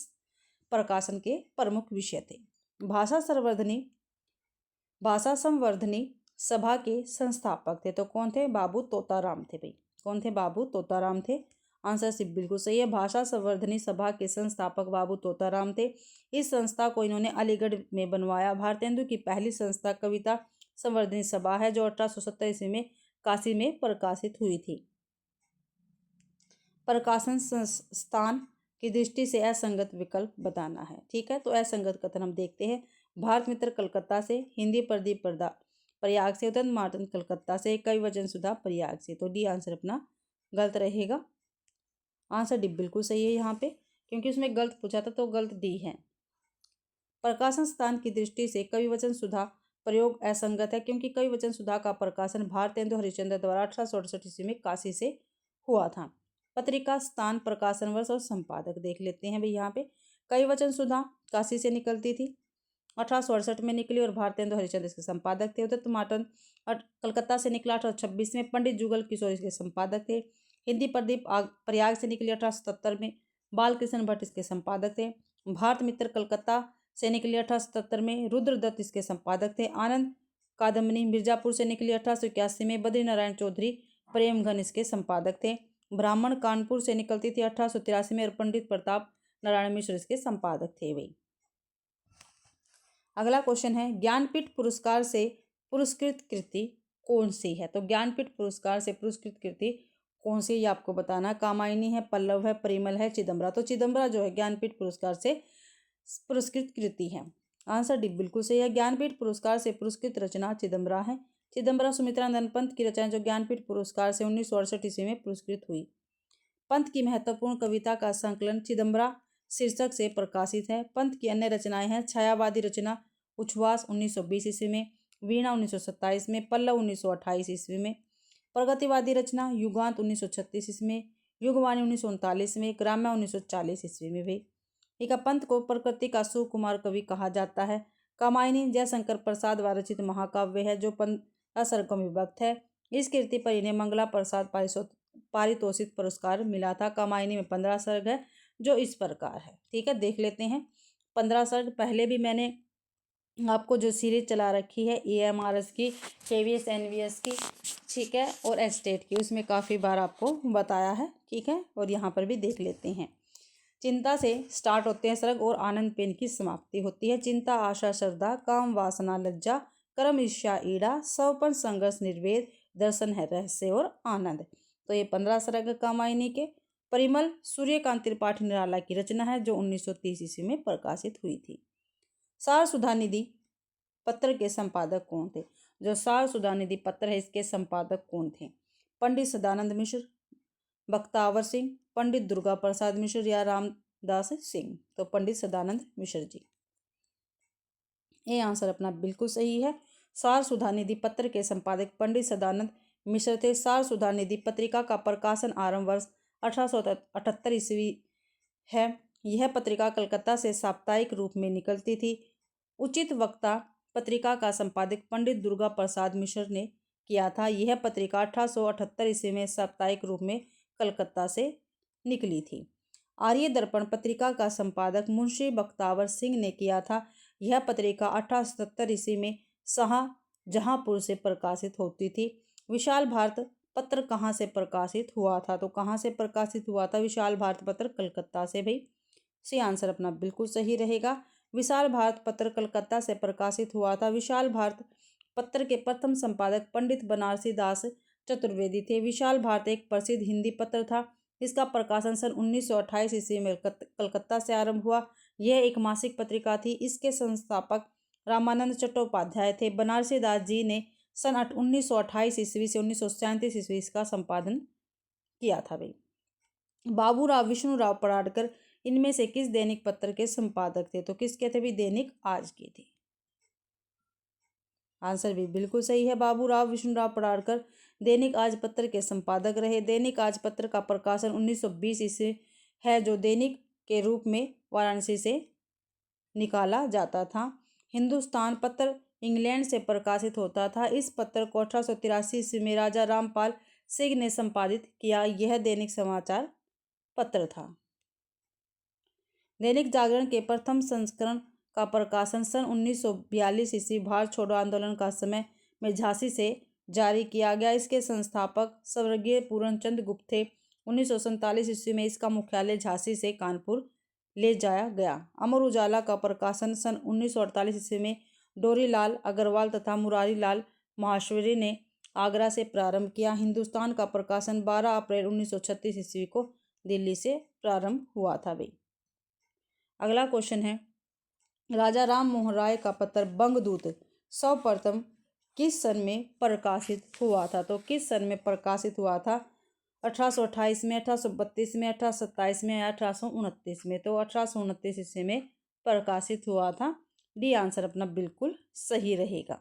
प्रकाशन के प्रमुख विषय थे। भाषा संवर्धनी सभा के संस्थापक थे, तो कौन थे? बाबू तोताराम थे भाई। कौन थे? बाबू तोताराम थे। आंसर सिर्फ बिल्कुल सही है। भाषा संवर्धनी सभा के संस्थापक बाबू तोताराम थे। इस संस्था को इन्होंने अलीगढ़ में बनवाया। भारतेंदु की पहली संस्था कविता संवर्धनी सभा है, जो 1870 ईस्वी में काशी में प्रकाशित हुई थी। प्रकाशन स्थान की दृष्टि से असंगत विकल्प बताना है, ठीक है। तो असंगत कथन हम देखते हैं। भारत मित्र कलकत्ता से, हिंदी प्रदीप प्रयाग से, उदंत मार्तन कलकत्ता से, कवि वचन सुधा प्रयाग से। तो डी आंसर अपना गलत रहेगा। आंसर डी बिल्कुल सही है यहाँ पे, क्योंकि उसमें गलत पूछा था, तो गलत डी है। प्रकाशन स्थान की दृष्टि से कवि वचन सुधा प्रयोग असंगत है, क्योंकि कवि वचन सुधा का प्रकाशन भारतेंदु हरिश्चंद्र द्वारा 1868 ईस्वी में काशी से हुआ था। पत्रिका स्थान, प्रकाशन वर्ष और संपादक देख लेते हैं भाई। यहाँ पे कवि वचन सुधा काशी से निकलती थी, 1868 में निकली, और भारतेंदु हरिश्चंद्र इसके संपादक थे। उदंत मार्तन कलकत्ता से निकला 1826 में, पंडित जुगल किशोर इसके संपादक थे। हिंदी प्रदीप प्रयाग से निकली 1877 में, बालकृष्ण भट्ट इसके संपादक थे। भारत मित्र कलकत्ता से निकली 1877 में, रुद्रदत्त इसके संपादक थे। आनंद कादम्बनी मिर्जापुर से निकली 1881 में, बद्री नारायण चौधरी प्रेमघन इसके संपादक थे। ब्राह्मण कानपुर से निकलती थी 1883 में, और पंडित प्रताप नारायण मिश्र इसके संपादक थे भाई। अगला क्वेश्चन है, ज्ञानपीठ पुरस्कार से पुरस्कृत कृति कौन सी है? तो ज्ञानपीठ पुरस्कार से पुरस्कृत कृति कौन सी, ये आपको बताना। कामायनी है, पल्लव है, परिमल है, चिदम्बरा। तो चिदम्बरा जो है ज्ञानपीठ पुरस्कार से पुरस्कृत कृति है। आंसर डी बिल्कुल सही है। ज्ञानपीठ पुरस्कार से पुरस्कृत रचना चिदम्बरा है। चिदम्बरा सुमित्रानंद पंत की रचना, जो ज्ञानपीठ पुरस्कार से 1968 ईस्वी में पुरस्कृत हुई। पंत की महत्वपूर्ण कविता का संकलन चिदम्बरा शीर्षक से प्रकाशित है। पंत की अन्य रचनाएं हैं छायावादी रचना उच्छ्वास 1920 ईस्वी में, वीणा 1927 में, पल्लव 1928 ईस्वी में। प्रगतिवादी रचना युगांत 1936 ईस्वी, युगवाणी 1939 में, ग्राम्य 1940 ईस्वी में भी। ठीक है। पंत को प्रकृति का सुकुमार कवि कहा जाता है। कामायनी जयशंकर प्रसाद द्वारा रचित महाकाव्य है जो 15 सर्गों में विभक्त है। इस कृति पर इन्हें मंगला प्रसाद पारितोषिक पुरस्कार मिला था। कामायनी में 15 सर्ग है जो इस प्रकार है। ठीक है, देख लेते हैं 15 सर्ग। पहले भी मैंने आपको जो सीरीज चला रखी है EMRS की, KVS NVS की, ठीक है, और एस्टेट की, उसमें काफ़ी बार आपको बताया है। ठीक है, और यहाँ पर भी देख लेते हैं। चिंता से स्टार्ट होते हैं सर्ग और आनंद पे इनकी समाप्ति होती है। चिंता, आशा, श्रद्धा, काम, वासना, लज्जा, कर्म, ईर्ष्या, ईड़ा, सवपन, संघर्ष, निर्वेद, दर्शन है रहस्य और आनंद। तो ये 15 सर्ग कामायनी के। परिमल सूर्यकांत त्रिपाठी निराला की रचना है जो 1930 ईस्वी में प्रकाशित हुई थी। सार सुधा निधि पत्र के संपादक कौन थे? जो सार सुधा निधि पत्र है इसके संपादक कौन थे? पंडित सदानंद मिश्र, बख्तावर सिंह, पंडित दुर्गा प्रसाद मिश्र या रामदास सिंह? तो पंडित सदानंद मिश्र जी। ये आंसर अपना बिल्कुल सही है। सार सुधा निधि पत्र के संपादक पंडित सदानंद मिश्र थे। सार सुधा निधि पत्रिका का प्रकाशन आरंभ वर्ष 1878 ईस्वी है। यह पत्रिका कलकत्ता से साप्ताहिक रूप में निकलती थी। उचित वक्ता पत्रिका का संपादक पंडित दुर्गा प्रसाद मिश्र ने किया था। यह पत्रिका 1878 ईस्वी में साप्ताहिक रूप में कलकत्ता से निकली थी। आर्य दर्पण पत्रिका का संपादक मुंशी बख्तावर सिंह ने किया था। यह पत्रिका 1877 ईस्वी में शाहजहांपुर से प्रकाशित होती थी। विशाल भारत पत्र कहाँ से प्रकाशित हुआ था? तो कहाँ से प्रकाशित हुआ था विशाल भारत पत्र? कलकत्ता से भाई। सी आंसर अपना बिल्कुल सही रहेगा। विशाल भारत पत्र कलकत्ता से प्रकाशित हुआ था। विशाल भारत पत्र के प्रथम संपादक पंडित बनारसी दास चतुर्वेदी थे। विशाल भारत एक प्रसिद्ध हिंदी पत्र था। इसका प्रकाशन सन 1928 ईस्वी में कलकत्ता से आरंभ हुआ। यह एक मासिक पत्रिका थी। इसके संस्थापक रामानंद चट्टोपाध्याय थे। बनारसी दास जी ने सन 1928 ईस्वी से 1937 ईस्वी इसका संपादन किया था भाई। बाबूराव विष्णुराव पराडकर इनमें से किस दैनिक पत्र के संपादक थे? तो किसके थे भी? दैनिक आज के थे। आंसर भी बिल्कुल सही है। बाबूराव विष्णुराव पराडकर दैनिक आज पत्र के संपादक रहे। दैनिक आज पत्र का प्रकाशन 1920 ईस्वी है जो दैनिक के रूप में वाराणसी से निकाला जाता था। हिंदुस्तान पत्र इंग्लैंड से प्रकाशित होता था। इस पत्र को 1883 ईस्वी में राजा रामपाल सिंह ने संपादित किया। यह दैनिक समाचार पत्र था। दैनिक जागरण के प्रथम संस्करण का प्रकाशन सन 1942 ईस्वी भारत छोड़ो आंदोलन का समय में झांसी से जारी किया गया। इसके संस्थापक स्वर्गीय पूर्णचंद गुप्त थे। 1947 ईस्वी में इसका मुख्यालय झांसी से कानपुर ले जाया गया। अमर उजाला का प्रकाशन सन 1948 ईस्वी में डोरीलाल अग्रवाल तथा मुरारी लाल माहेश्वरी ने आगरा से प्रारंभ किया। हिंदुस्तान का प्रकाशन 12 अप्रैल 1936 ईस्वी को दिल्ली से प्रारंभ हुआ था भाई। अगला क्वेश्चन है, राजा राम मोहन राय का पत्र बंगदूत सर्वप्रथम किस सन में प्रकाशित हुआ था? तो किस सन में प्रकाशित हुआ था? 1828 में, 1832 में, 1827 में या 1829 में? तो 1829 ईस्वी में प्रकाशित हुआ था। डी आंसर अपना बिल्कुल सही रहेगा।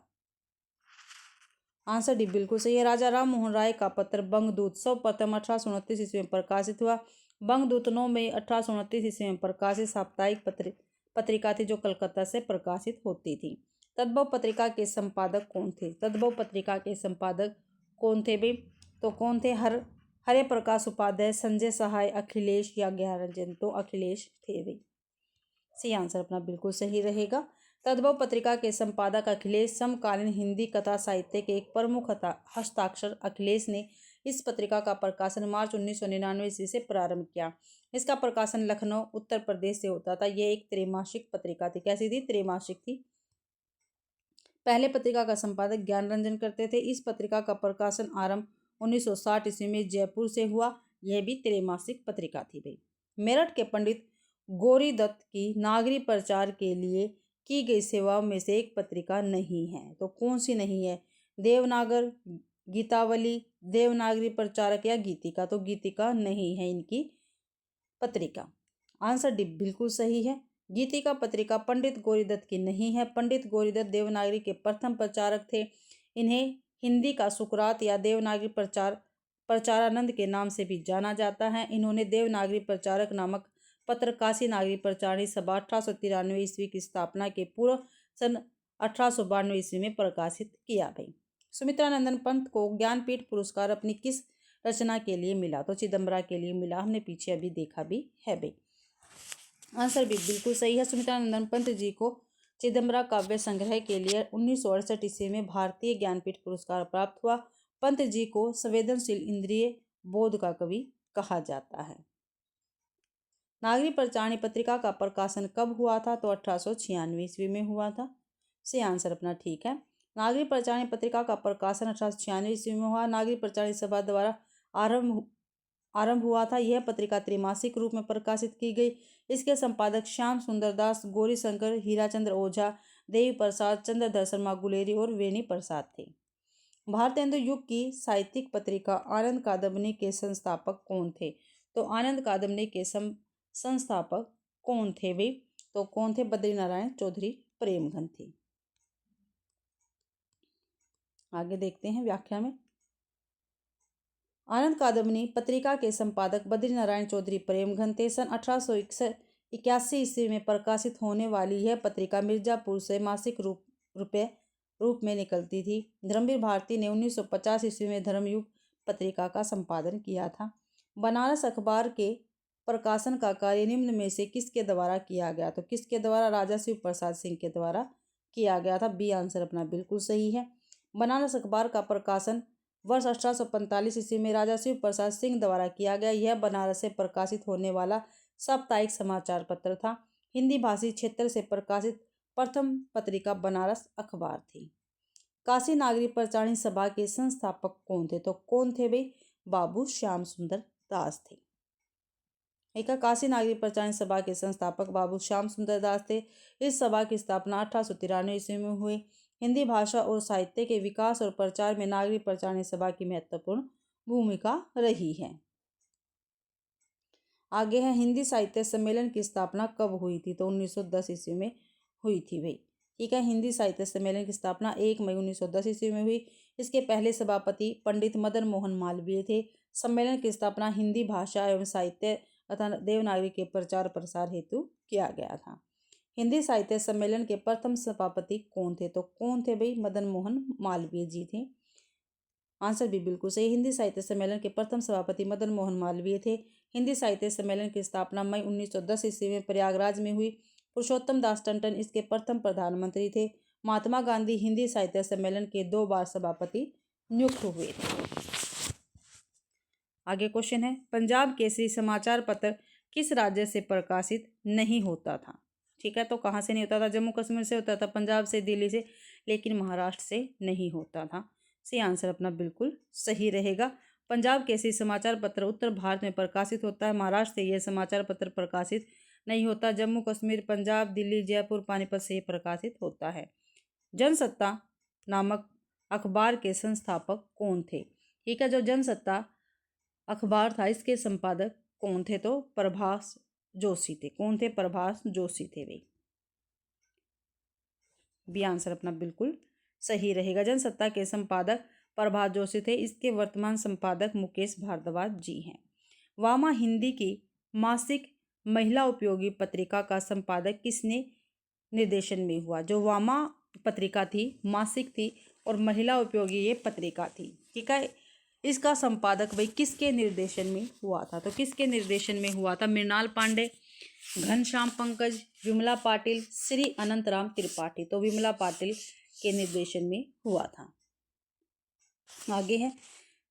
आंसर डी बिल्कुल सही है। राजा राम मोहन राय का पत्र बंगदूत सर्वप्रथम 1829 ईस्वी में प्रकाशित हुआ। बंगदूत 9 मई 1829 ईस्वी में प्रकाशित साप्ताहिक पत्रिका थी जो कलकत्ता से प्रकाशित होती थी। तद्भव पत्रिका के संपादक कौन थे? तद्भव पत्रिका के संपादक कौन थे भाई? तो कौन थे? हरे प्रकाश उपाध्याय, संजय सहाय, अखिलेश या ज्ञानरंजन? तो अखिलेश थे भाई। सी आंसर अपना बिल्कुल सही रहेगा। तद्भव पत्रिका के संपादक अखिलेश समकालीन हिंदी कथा साहित्य के एक प्रमुख हस्ताक्षर अखिलेश ने इस पत्रिका का प्रकाशन मार्च 1999 ईस्वी से प्रारंभ किया। इसका प्रकाशन लखनऊ उत्तर प्रदेश से होता था। यह एक त्रैमासिक पत्रिका थी। कैसी थी? त्रैमासिक थी। पहले पत्रिका का संपादक ज्ञानरंजन करते थे। इस पत्रिका का प्रकाशन आरंभ 1960 ईस्वी में जयपुर से हुआ। यह भी त्रैमासिक पत्रिका थी भाई। मेरठ के पंडित गौरी दत्त की नागरी प्रचार के लिए की गई सेवाओं में से एक पत्रिका नहीं है। तो कौन सी नहीं है? देवनागर, गीतावली, देवनागरी प्रचारक या गीतिका? तो गीतिका नहीं है इनकी पत्रिका। आंसर डी बिल्कुल सही है। गीतिका पत्रिका पंडित गौरीदत्त की नहीं है। पंडित गौरीदत्त देवनागरी के प्रथम प्रचारक थे। इन्हें हिंदी का सुकरात या देवनागरी प्रचारानंद के नाम से भी जाना जाता है। इन्होंने देवनागरी प्रचारक नामक पत्र काशी नागरी प्रचारणी सभा 1893 ईस्वी की स्थापना के पूर्व सन 1892 ईस्वी में प्रकाशित किया। भाई सुमित्रानंदन पंत को ज्ञानपीठ पुरस्कार अपनी किस रचना के लिए मिला? तो चिदम्बरा के लिए मिला। हमने पीछे अभी देखा भी है। भाई आंसर भी बिल्कुल सही है। सुमित्रानंदन पंत जी को चिदम्बरा काव्य संग्रह के लिए 1968 ईस्वी में भारतीय ज्ञानपीठ पुरस्कार प्राप्त हुआ। पंत जी को संवेदनशील इंद्रिय बोध का कवि कहा जाता है। नागरी प्रचारणी पत्रिका का प्रकाशन कब हुआ था? तो 1896 ईस्वी में हुआ था। से आंसर अपना ठीक है। नागरी प्रचारणी पत्रिका का प्रकाशन 1896 ईस्वी में हुआ। नागरी प्रचारणी सभा द्वारा आरंभ हुआ था। यह पत्रिका त्रैमासिक रूप में प्रकाशित की गई। इसके संपादक श्याम सुंदर दास, गौरी शंकर, हीराचंद्र ओझा, देवी प्रसाद, चंद्रधर शर्मा गुलेरी और वेणी प्रसाद थे। भारतेंदु युग की साहित्यिक पत्रिका आनंद कादम्बनी के संस्थापक कौन थे? तो आनंद कादम्बनी के संस्थापक कौन थे भाई? तो कौन थे? बद्रीनारायण चौधरी प्रेमघन थे। आगे देखते हैं व्याख्या में। आनंद कादम्बनी पत्रिका के संपादक बद्रीनारायण चौधरी प्रेमघन थे। सन 1881 ईस्वी में प्रकाशित होने वाली यह पत्रिका मिर्जापुर से मासिक रूप में निकलती थी। धर्मवीर भारती ने 1950 ईस्वी में धर्मयुग पत्रिका का संपादन किया था। बनारस अखबार के प्रकाशन का कार्य निम्न में से किसके द्वारा किया गया? तो किसके द्वारा? राजा शिव प्रसाद सिंह के द्वारा किया गया था। बी आंसर अपना बिल्कुल सही है। बनारस अखबार का प्रकाशन वर्ष 1845 ईस्वी में राजा शिव प्रसाद सिंह द्वारा किया गया। यह बनारस से प्रकाशित होने वाला साप्ताहिक समाचार पत्र था। हिंदी भाषी क्षेत्र से प्रकाशित प्रथम पत्रिका बनारस अखबार थी। काशी नागरी प्रचारणी सभा के संस्थापक कौन थे? तो कौन थे भाई? बाबू श्याम सुंदर दास थे। एक काशी नागरी प्रचारणी सभा के संस्थापक बाबू श्याम सुंदर दास थे। इस सभा की स्थापना 1893 ईस्वी में हुई। हिंदी भाषा और साहित्य के विकास और प्रचार में नागरी प्रचारणी सभा की महत्वपूर्ण भूमिका रही है। आगे है हिंदी साहित्य सम्मेलन की स्थापना कब हुई थी? तो 1910 ईस्वी में हुई थी भाई। ठीक है, हिंदी साहित्य सम्मेलन की स्थापना 1 मई 1910 ईस्वी में हुई। इसके पहले सभापति पंडित मदन मोहन मालवीय थे। सम्मेलन की स्थापना हिंदी भाषा एवं साहित्य तथा देवनागरी के प्रचार प्रसार हेतु किया गया था। हिंदी साहित्य सम्मेलन के प्रथम सभापति कौन थे? तो कौन थे भाई? मदन मोहन मालवीय जी थे। आंसर भी बिल्कुल सही। हिंदी साहित्य सम्मेलन के प्रथम सभापति मदन मोहन मालवीय थे। हिंदी साहित्य सम्मेलन की स्थापना मई 1910 ईस्वी में प्रयागराज में हुई। पुरुषोत्तम दास टंडन इसके प्रथम प्रधानमंत्री थे। महात्मा गांधी हिंदी साहित्य सम्मेलन के 2 बार सभापति नियुक्त हुए थे। आगे क्वेश्चन है, पंजाब केसरी समाचार पत्र किस राज्य से प्रकाशित नहीं होता था? ठीक है, तो कहाँ से नहीं होता था? जम्मू कश्मीर से होता था, पंजाब से, दिल्ली से, लेकिन महाराष्ट्र से नहीं होता था। सी आंसर अपना बिल्कुल सही रहेगा। पंजाब केसरी समाचार पत्र उत्तर भारत में प्रकाशित होता है। महाराष्ट्र से यह समाचार पत्र प्रकाशित नहीं होता। जम्मू कश्मीर, पंजाब, दिल्ली, जयपुर, पानीपत से प्रकाशित होता है। जनसत्ता नामक अखबार के संस्थापक कौन थे? ठीक है, जो जनसत्ता अखबार था इसके संपादक कौन थे? तो प्रभास जोशी थे। कौन थे? प्रभास जोशी थे वे। बी आंसर अपना बिल्कुल सही रहेगा। जनसत्ता के संपादक प्रभास जोशी थे। इसके वर्तमान संपादक मुकेश भारद्वाज जी हैं। वामा हिंदी की मासिक महिला उपयोगी पत्रिका का संपादक किसने निर्देशन में हुआ? जो वामा पत्रिका थी, मासिक थी और महिला उपयोगी ये पत्रिका थी। ठीक है, इसका संपादक भाई किसके निर्देशन में हुआ था? तो किसके निर्देशन में हुआ था? मृणाल पांडे, घनश्याम पंकज, विमला पाटिल, श्री अनंतराम त्रिपाठी। तो विमला पाटिल के निर्देशन में हुआ था। आगे है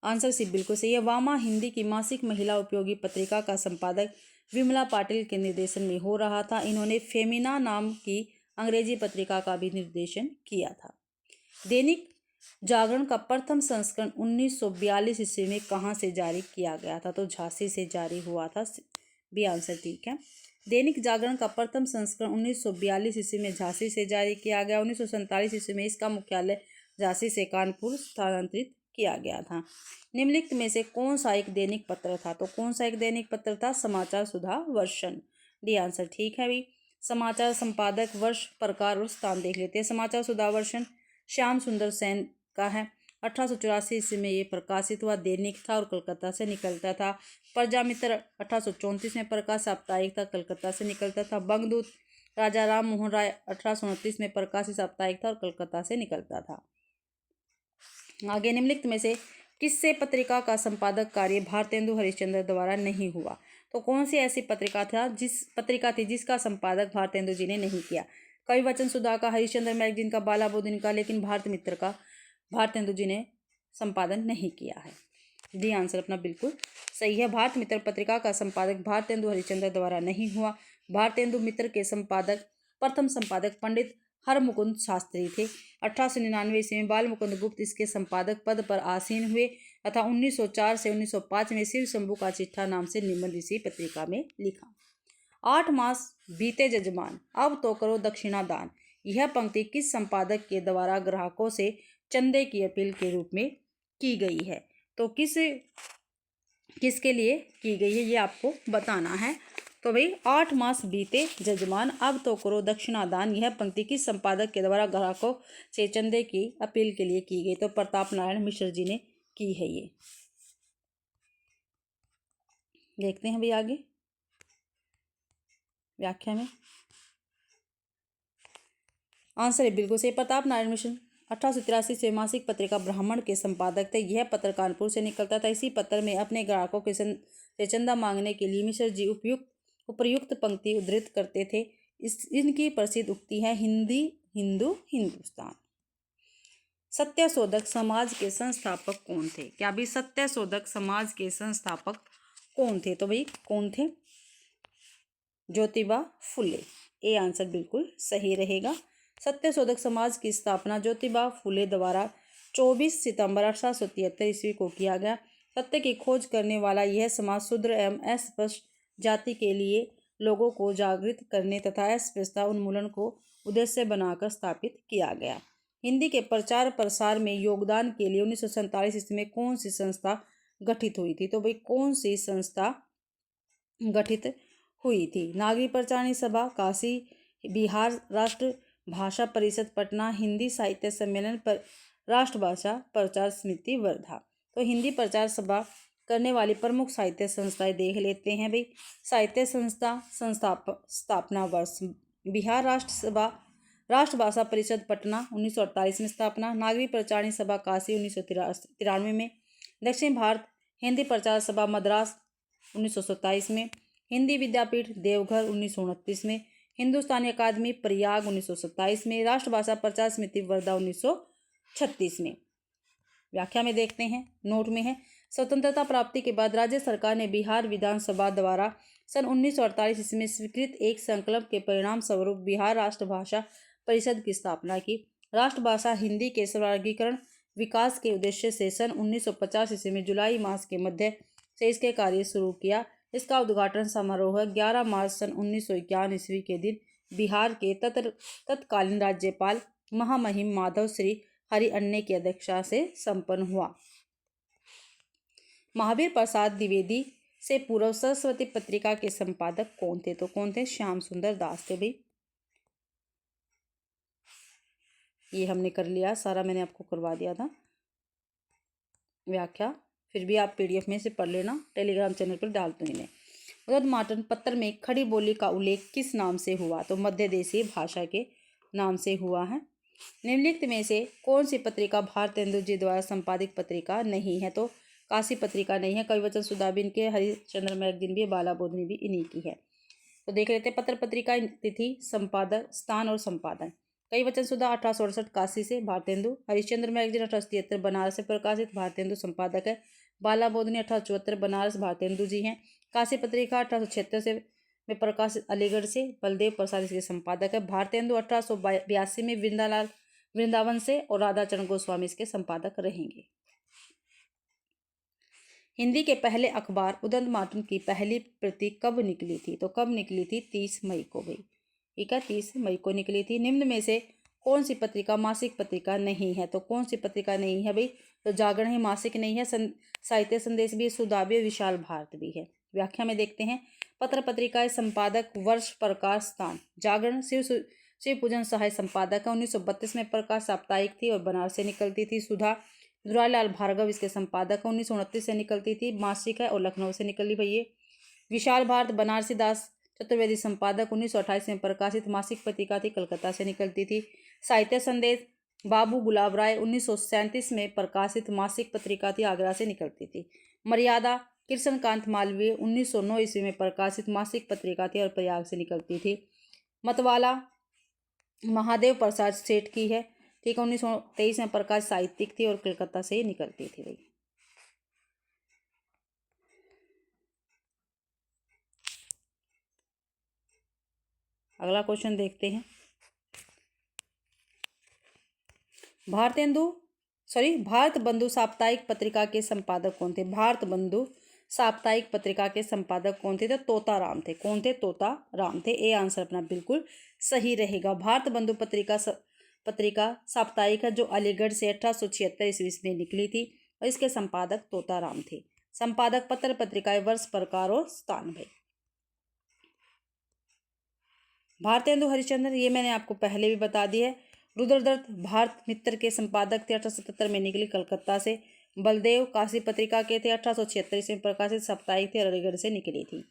आंसर सी बिल्कुल सही है। वामा हिंदी की मासिक महिला उपयोगी पत्रिका का संपादक विमला पाटिल के निर्देशन में हो रहा था। इन्होंने फेमिना नाम की अंग्रेजी पत्रिका का भी निर्देशन किया था। दैनिक जागरण का प्रथम संस्करण 1942 ईस्वी में कहाँ से जारी किया गया था? तो झांसी से जारी हुआ था। बी आंसर ठीक है। दैनिक जागरण का प्रथम संस्करण 1942 ईस्वी में झांसी से जारी किया गया। 1947 ईस्वी में इसका मुख्यालय झांसी से कानपुर स्थानांतरित किया गया था। निम्नलिखित में से कौन सा एक दैनिक पत्र था? तो कौन सा एक दैनिक पत्र था? समाचार सुधा वर्षन। डी आंसर ठीक है भाई। समाचार संपादक, वर्ष, प्रकार और स्थान देख लेते हैं। समाचार सुधा वर्षन श्याम सुंदर सेन का है। 1884 ईस्वी में ये प्रकाशित हुआ, दैनिक था और कलकत्ता से निकलता था। प्रजामित्र 1834 में प्रकाश, साप्ताहिक था, कलकत्ता से निकलता था। बंगदूत राजा राम मोहन राय 1829 में प्रकाशित साप्ताहिक था और कलकत्ता से निकलता था। आगे निम्नलिखित में से किससे पत्रिका का संपादक कार्य भारतेंदु हरिश्चंद्र द्वारा नहीं हुआ? तो कौन सी ऐसी पत्रिका थी जिसका संपादक भारतेंदु जी ने नहीं किया? कवि वचन सुधा का, हरिश्चंद्र मैगजीन का, बाला बोधिनी का, लेकिन भारत मित्र का भारतेंदु जी ने संपादन नहीं किया है। डी आंसर अपना बिल्कुल सही है। भारत मित्र पत्रिका का संपादक भारतेंदु हरिश्चंद्र द्वारा नहीं हुआ। भारतेंदु मित्र के प्रथम संपादक पंडित हरमुकुंद शास्त्री थे। 1899 ईस्वी में बाल मुकुंद गुप्त इसके संपादक पद पर आसीन हुए तथा 1904 से 1905 में शिव शंभू का चिट्ठा नाम से निबंध इसी पत्रिका में लिखा। 8 मास बीते जजमान, अब तो करो दक्षिणा दान। यह पंक्ति किस संपादक के द्वारा ग्राहकों से चंदे की अपील के रूप में की गई है? तो किसके लिए की गई है ये आपको बताना है। तो भाई 8 मास बीते जजमान, अब तो करो दक्षिणा दान, यह पंक्ति किस संपादक के द्वारा ग्राहकों से चंदे की अपील के लिए की गई? तो प्रताप नारायण मिश्र जी ने की है ये। देखते हैं भाई आगे व्याख्या में। आंसर है बिल्कुल सही, प्रताप नारायण मिश्र 1883 से मासिक पत्रिका ब्राह्मण के संपादक थे। यह पत्र कानपुर से निकलता था। इसी पत्र में अपने ग्राहकों के से चंदा मांगने के लिए मिश्र जी उपर्युक्त पंक्ति उद्धृत करते थे। इनकी प्रसिद्ध उक्ति है, हिंदी हिंदू हिंदुस्तान। सत्यशोधक समाज के संस्थापक कौन थे? क्या भाई सत्यशोधक समाज के संस्थापक कौन थे? तो भाई कौन थे? ज्योतिबा फुले। ए आंसर बिल्कुल सही रहेगा। सत्यशोधक समाज की स्थापना ज्योतिबा फुले द्वारा 24 सितंबर 1873 ईस्वी को किया गया। सत्य की खोज करने वाला यह समाज शूद्र एवं अस्पृश्य जाति के लिए लोगों को जागृत करने तथा अस्पृश्यता उन्मूलन को उद्देश्य बनाकर स्थापित किया गया। हिंदी के प्रचार प्रसार में योगदान के लिए 1947 ईस्वी में कौन सी संस्था गठित हुई थी? तो भाई कौन सी संस्था गठित हुई थी? नागरिक प्रचारणी सभा, काशी बिहार राष्ट्र भाषा परिषद पटना, हिंदी साहित्य सम्मेलन पर राष्ट्रभाषा प्रचार समिति वर्धा। तो हिंदी प्रचार सभा करने वाली प्रमुख साहित्य संस्थाएं देख लेते हैं भाई। साहित्य संस्था स्थापना वर्ष बिहार राष्ट्रभाषा परिषद पटना 1948 में स्थापना। नागरिक प्रचारणी सभा काशी 1993 में। दक्षिण भारत हिंदी प्रचार सभा मद्रास 1927 में। हिंदी विद्यापीठ देवघर 1929 में। हिंदुस्तानी अकादमी प्रयाग 1927 में। राष्ट्रभाषा प्रचार समिति वर्धा 1936 में। व्याख्या में देखते हैं, नोट में है, स्वतंत्रता प्राप्ति के बाद राज्य सरकार ने बिहार विधानसभा द्वारा सन 1948 ईस्वी में स्वीकृत एक संकल्प के परिणाम स्वरूप बिहार राष्ट्रभाषा परिषद की स्थापना की। राष्ट्रभाषा हिंदी के सर्वांगीकरण विकास के उद्देश्य से सन 1950 ईस्वी में जुलाई मास के मध्य से इसके कार्य शुरू किया। इसका उद्घाटन समारोह 11 मार्च सन 1951 ईस्वी के दिन बिहार के तत्कालीन राज्यपाल महामहिम माधव श्री हरि अन्ने की अध्यक्षता से संपन्न हुआ। महावीर प्रसाद द्विवेदी से पूर्व सरस्वती पत्रिका के संपादक कौन थे? तो कौन थे? श्याम सुंदर दास थे भाई। ये हमने कर लिया सारा, मैंने आपको करवा दिया था व्याख्या, फिर भी आप पीडीएफ में से पढ़ लेना, टेलीग्राम चैनल पर डाल दूंगी मैं। उद्घाटन पत्र में खड़ी बोली का उल्लेख किस नाम से हुआ? तो मध्य देशीय भाषा के नाम से हुआ है। निम्नलिखित में से कौन सी पत्रिका भारतेंदु जी द्वारा संपादित पत्रिका नहीं है? तो काशी पत्रिका नहीं है। कवि वचन सुधा भी इनके, हरिश्चंद्र मैगजीन भी, बाला बोधिनी भी इन्हीं की है। तो देख लेते हैं पत्र पत्रिका तिथि, संपादक, स्थान और संपादन। कवि वचन सुधा 1868 काशी से, भारतेंदु। हरिश्चंद्र मैगजीन 1873 बनारस से प्रकाशित, भारतेंदु संपादक है। बाला बोधिनी 1874 बनारस, भारतेंदु जी हैं। काशी पत्रिका 1876 से में प्रकाशित, अलीगढ़ से, बलदेव प्रसाद इसके संपादक है। भारतेंदु 1882 में वृंदावन से और राधाचरण गोस्वामी इसके संपादक रहेंगे। हिंदी के पहले अखबार उद्घाटन की पहली प्रति कब निकली थी? तो कब निकली थी? 30 मई को भाई, ठीक है, 30 मई को निकली थी। निम्न में से कौन सी पत्रिका मासिक पत्रिका नहीं है? तो कौन सी पत्रिका नहीं है भाई? तो जागरण ही मासिक नहीं है। साहित्य संदेश भी, सुधा भी, विशाल भारत भी है। व्याख्या में देखते हैं, पत्र पत्रिकाएं संपादक, वर्ष, प्रकाश, स्थान। जागरण शिव पूजन सहाय संपादक है, 1932 में प्रकाश साप्ताहिक थी और बनारस से निकलती थी। सुधा दुरारीलाल भार्गव इसके संपादक 1929 से निकलती थी, मासिक है और लखनऊ से निकली भई ये। विशाल भारत बनारसी दास चतुर्वेदी संपादक 1928 में प्रकाशित मासिक पत्रिका थी, कलकत्ता से निकलती थी। साहित्य संदेश बाबू गुलाब राय 1937 में प्रकाशित मासिक पत्रिका थी, आगरा से निकलती थी। मर्यादा कृष्णकांत मालवीय 1909 ईस्वी में प्रकाशित मासिक पत्रिका थी और प्रयाग से निकलती थी। मतवाला महादेव प्रसाद सेठ की है, ठीक है, 1923 में प्रकाश साहित्यिक थी और कलकत्ता से ही निकलती थी भाई। अगला क्वेश्चन देखते हैं। भारत बंधु साप्ताहिक पत्रिका के संपादक कौन थे? भारत बंधु साप्ताहिक पत्रिका के संपादक कौन थे? तो तोताराम थे। कौन थे? तोताराम थे। ए आंसर अपना बिल्कुल सही रहेगा। भारत बंधु पत्रिका साप्ताहिक है जो अलीगढ़ से 1876 ईस्वी में निकली थी और इसके संपादक तोताराम थे। संपादक पत्र पत्रिकाएं वर्ष प्रकार और स्थान भाई। भारतेंदु हरिश्चंद्र ये मैंने आपको पहले भी बता दिया है। रुद्रदत्त भारत मित्र के संपादक थे, 1877 में निकली कलकत्ता से। बलदेव काशी पत्रिका के थे, 1876 में प्रकाशित साप्ताहिक थे, अलीगढ़ से निकली थी।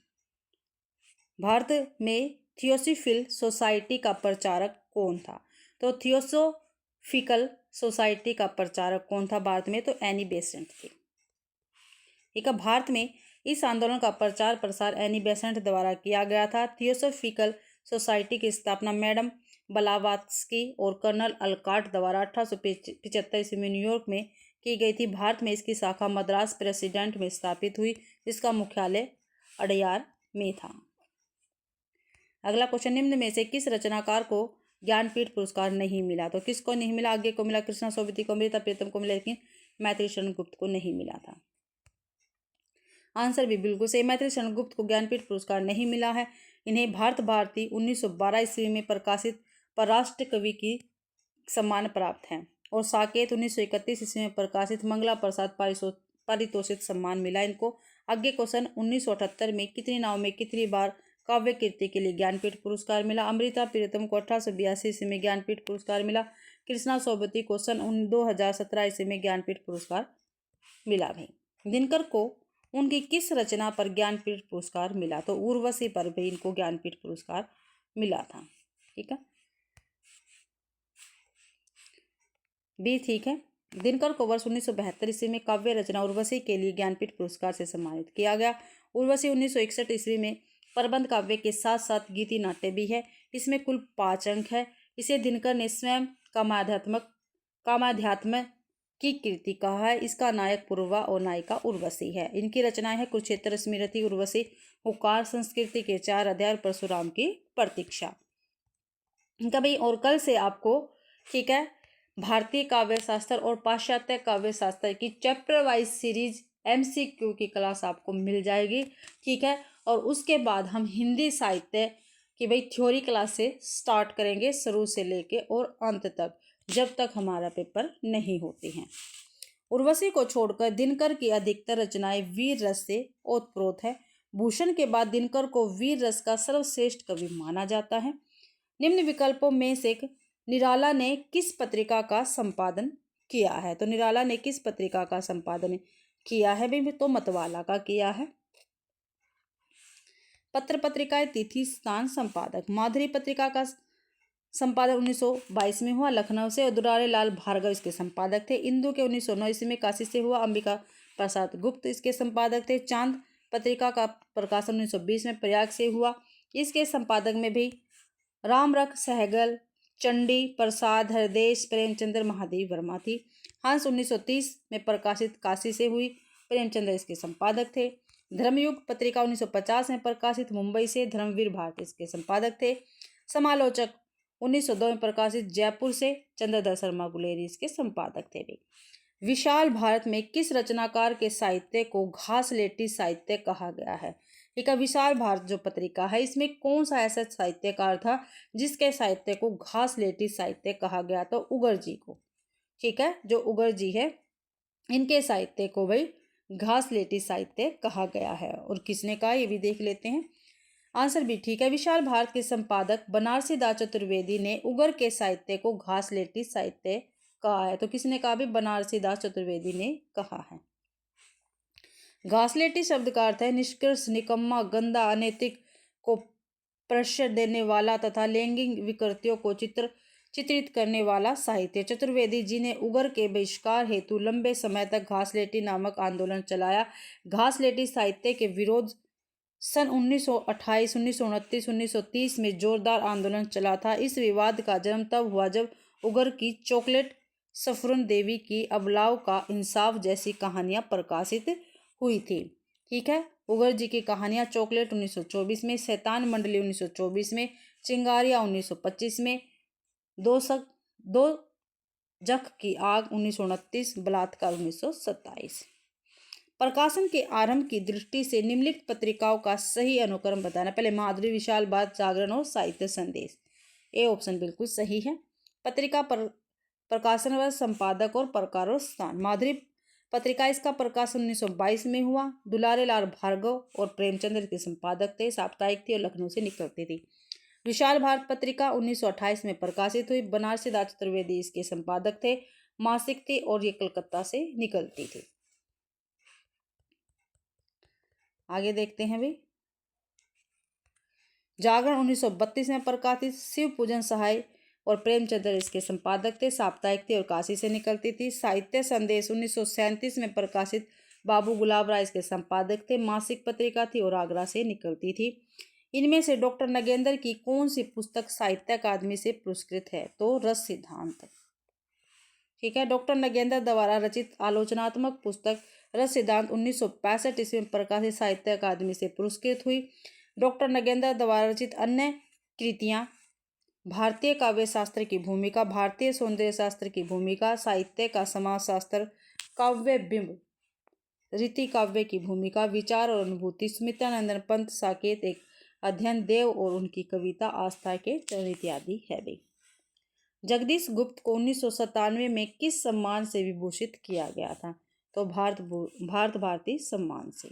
भारत में थियोसोफिकल सोसाइटी का प्रचारक कौन था? तो थियोसोफिकल सोसाइटी का प्रचारक कौन था भारत में? तो एनी बेसेंट थे। ठीक है, भारत में इस आंदोलन का प्रचार प्रसार एनी बेसेंट द्वारा किया गया था। थियोसोफिकल सोसाइटी की स्थापना मैडम ब्लावात्स्की और कर्नल अलकाट द्वारा 1875 ईस्वी में न्यूयॉर्क में की गई थी। भारत में इसकी शाखा मद्रास प्रेसिडेंट में स्थापित हुई, जिसका मुख्यालय अडयार में था। अगला क्वेश्चन, निम्न में से किस रचनाकार को ज्ञानपीठ पुरस्कार नहीं मिला? तो किसको नहीं मिला? आगे को मिला, कृष्णा सोबती को मिला, प्रीतम को मिला, लेकिन मैत्री शरण गुप्त को नहीं मिला था। आंसर भी बिल्कुल सही, मैत्री शरण गुप्त को ज्ञानपीठ पुरस्कार नहीं मिला है। इन्हें भारत भारती 1912 ईस्वी में प्रकाशित पराष्ट्र कवि की सम्मान प्राप्त है और साकेत 1931 ईस्वी में प्रकाशित मंगला प्रसाद पारितोषिक सम्मान मिला इनको। आगे क्वेश्चन, 1978 में कितनी नाव में कितनी बार काव्य कीर्ति के लिए ज्ञानपीठ पुरस्कार मिला? अमृता प्रीतम को 1882 ईस्वी में ज्ञानपीठ पुरस्कार मिला। कृष्णा सोबती को सन 2017 ईस्वी में ज्ञानपीठ पुरस्कार मिला भाई। दिनकर को उनकी किस रचना पर ज्ञानपीठ पुरस्कार मिला? तो उर्वशी पर भी इनको ज्ञानपीठ पुरस्कार मिला था। ठीक है, बी ठीक है। दिनकर को वर्ष 1972 ईस्वी में काव्य रचना उर्वशी के लिए ज्ञानपीठ पुरस्कार से सम्मानित किया गया। उर्वशी 1961 ईस्वी में प्रबंध काव्य के साथ साथ गीति नाट्य भी है। इसमें कुल 5 अंक है। इसे दिनकर ने स्वयं कामाध्यात्म की कृति कहा है। इसका नायक पूर्वा और नायिका उर्वशी है। इनकी रचनाएं है कुरुक्षेत्र स्मृति, उर्वशी, हुंकार, संस्कृति के 4 अध्याय और परशुराम की प्रतीक्षा। इनका भाई और कल से आपको, ठीक है, भारतीय काव्य शास्त्र और पाश्चात्य काव्य शास्त्र की चैप्टर वाइज सीरीज MCQ की क्लास आपको मिल जाएगी। ठीक है, और उसके बाद हम हिंदी साहित्य की भाई थ्योरी क्लास से स्टार्ट करेंगे, शुरू से लेके और अंत तक, जब तक हमारा पेपर नहीं होती हैं। उर्वशी को छोड़कर दिनकर की अधिकतर रचनाएं वीर रस से ओतप्रोत है। भूषण के बाद दिनकर को वीर रस का सर्वश्रेष्ठ कवि माना जाता है। निम्न विकल्पों में से निराला ने किस पत्रिका का संपादन किया है? तो निराला ने किस पत्रिका का संपादन किया है भाई? तो मतवाला का किया है। पत्र पत्रिकाएं तिथि स्थान संपादक, माधुरी पत्रिका का संपादक 1922 में हुआ लखनऊ से और दुलारीलाल भार्गव इसके संपादक थे। इंदु के 1909 ईस्वी में काशी से हुआ, अंबिका प्रसाद गुप्त इसके संपादक थे। चांद पत्रिका का प्रकाशन 1920 में प्रयाग से हुआ। इसके संपादक में भी रामरख सहगल, चंडी प्रसाद, हरदेश, प्रेमचंद्र, महादेवी वर्मा थी। हंस 1930 में प्रकाशित काशी से हुई, प्रेमचंद्र इसके संपादक थे। धर्मयुग पत्रिका 1950 में प्रकाशित मुंबई से, धर्मवीर भारती इसके संपादक थे। समालोचक 1902 में प्रकाशित जयपुर से, चंद्रधर शर्मा गुलेरी इसके संपादक थे। विशाल भारत में किस रचनाकार के साहित्य को घासलेटी साहित्य कहा गया है? ठीक है, विशाल भारत जो पत्रिका है इसमें कौन सा ऐसा साहित्यकार था जिसके साहित्य को घासलेटी साहित्य कहा गया? तो उगर जी को। ठीक है, जो उगर जी है इनके साहित्य को भाई घासलेटी साहित्य कहा गया है। और किसने कहा ये भी देख लेते हैं। आंसर भी ठीक है, विशाल भारत के संपादक बनारसी दास चतुर्वेदी ने उगर के साहित्य को घासलेटी साहित्य कहा है। तो किसने कहा भी? बनारसी दास चतुर्वेदी ने कहा है। घासलेटी शब्द का अर्थ है निष्कर्ष, निकम्मा, गंदा, अनैतिक, को प्रश्रय देने वाला तथा लैंगिक विकृतियों को चित्रित करने वाला साहित्य। चतुर्वेदी जी ने उगर के बहिष्कार हेतु लंबे समय तक घासलेटी नामक आंदोलन चलाया। घासलेटी साहित्य के विरोध सन 1928, 1929, 1930 में जोरदार आंदोलन चला था। इस विवाद का जन्म तब हुआ जब उगर की चॉकलेट सफरुन देवी की अबलाव का इंसाफ जैसी कहानियां प्रकाशित हुई थी। ठीक है, उगर जी की कहानियां चॉकलेट 1924 में, शैतान मंडली 1924 में, चिंगारिया 1925 में, दो जख की आग 1929, बलात्कार 1927। प्रकाशन के आरंभ की दृष्टि से निम्नलिखित पत्रिकाओं का सही अनुक्रम बताना। पहले माधुरी, विशाल भारत, जागरण और साहित्य संदेश। ए ऑप्शन बिल्कुल सही है। पत्रिका प्रकाशन वर्ष, संपादक और प्रकार और स्थान। माधुरी पत्रिका, इसका प्रकाशन 1922 में हुआ। दुलारे लाल भार्गव और प्रेमचंद्र के संपादक थे। साप्ताहिक थी और लखनऊ से निकलती थी। विशाल भारत पत्रिका 1928 में प्रकाशित हुई। बनारसी दास चतुर्वेदी इसके संपादक थे। मासिक थी और ये कलकत्ता से निकलती थी। आगे देखते हैं भाई। जागरण 1932 में प्रकाशित। शिव पूजन सहाय और प्रेमचंद्र इसके संपादक थे। साप्ताहिक थी और काशी से निकलती थी। साहित्य संदेश 1937 में प्रकाशित। बाबू गुलाब राय इसके संपादक थे। मासिक पत्रिका थी और आगरा से निकलती थी। इनमें से डॉक्टर नगेंद्र की कौन सी पुस्तक साहित्य अकादमी से पुरस्कृत है? तो रस सिद्धांत। ठीक है, डॉक्टर नगेंद्र द्वारा रचित आलोचनात्मक पुस्तक रस सिद्धांत 1965 ईस्वी में प्रकाशित साहित्य अकादमी से पुरस्कृत हुई। डॉक्टर नगेंद्र द्वारा रचित अन्य कृतियां भारतीय काव्य शास्त्र की भूमिका, भारतीय सौंदर्य शास्त्र की भूमिका, साहित्य का समाजशास्त्र, काव्य बिंब, रीति काव्य की भूमिका, विचार और अनुभूति, स्मितानंदन पंत साकेत एक अध्ययन, देव और उनकी कविता, आस्था के चरण इत्यादि है भी। जगदीश गुप्त को 1997 में किस सम्मान से विभूषित किया गया था? तो भारत भारती सम्मान से।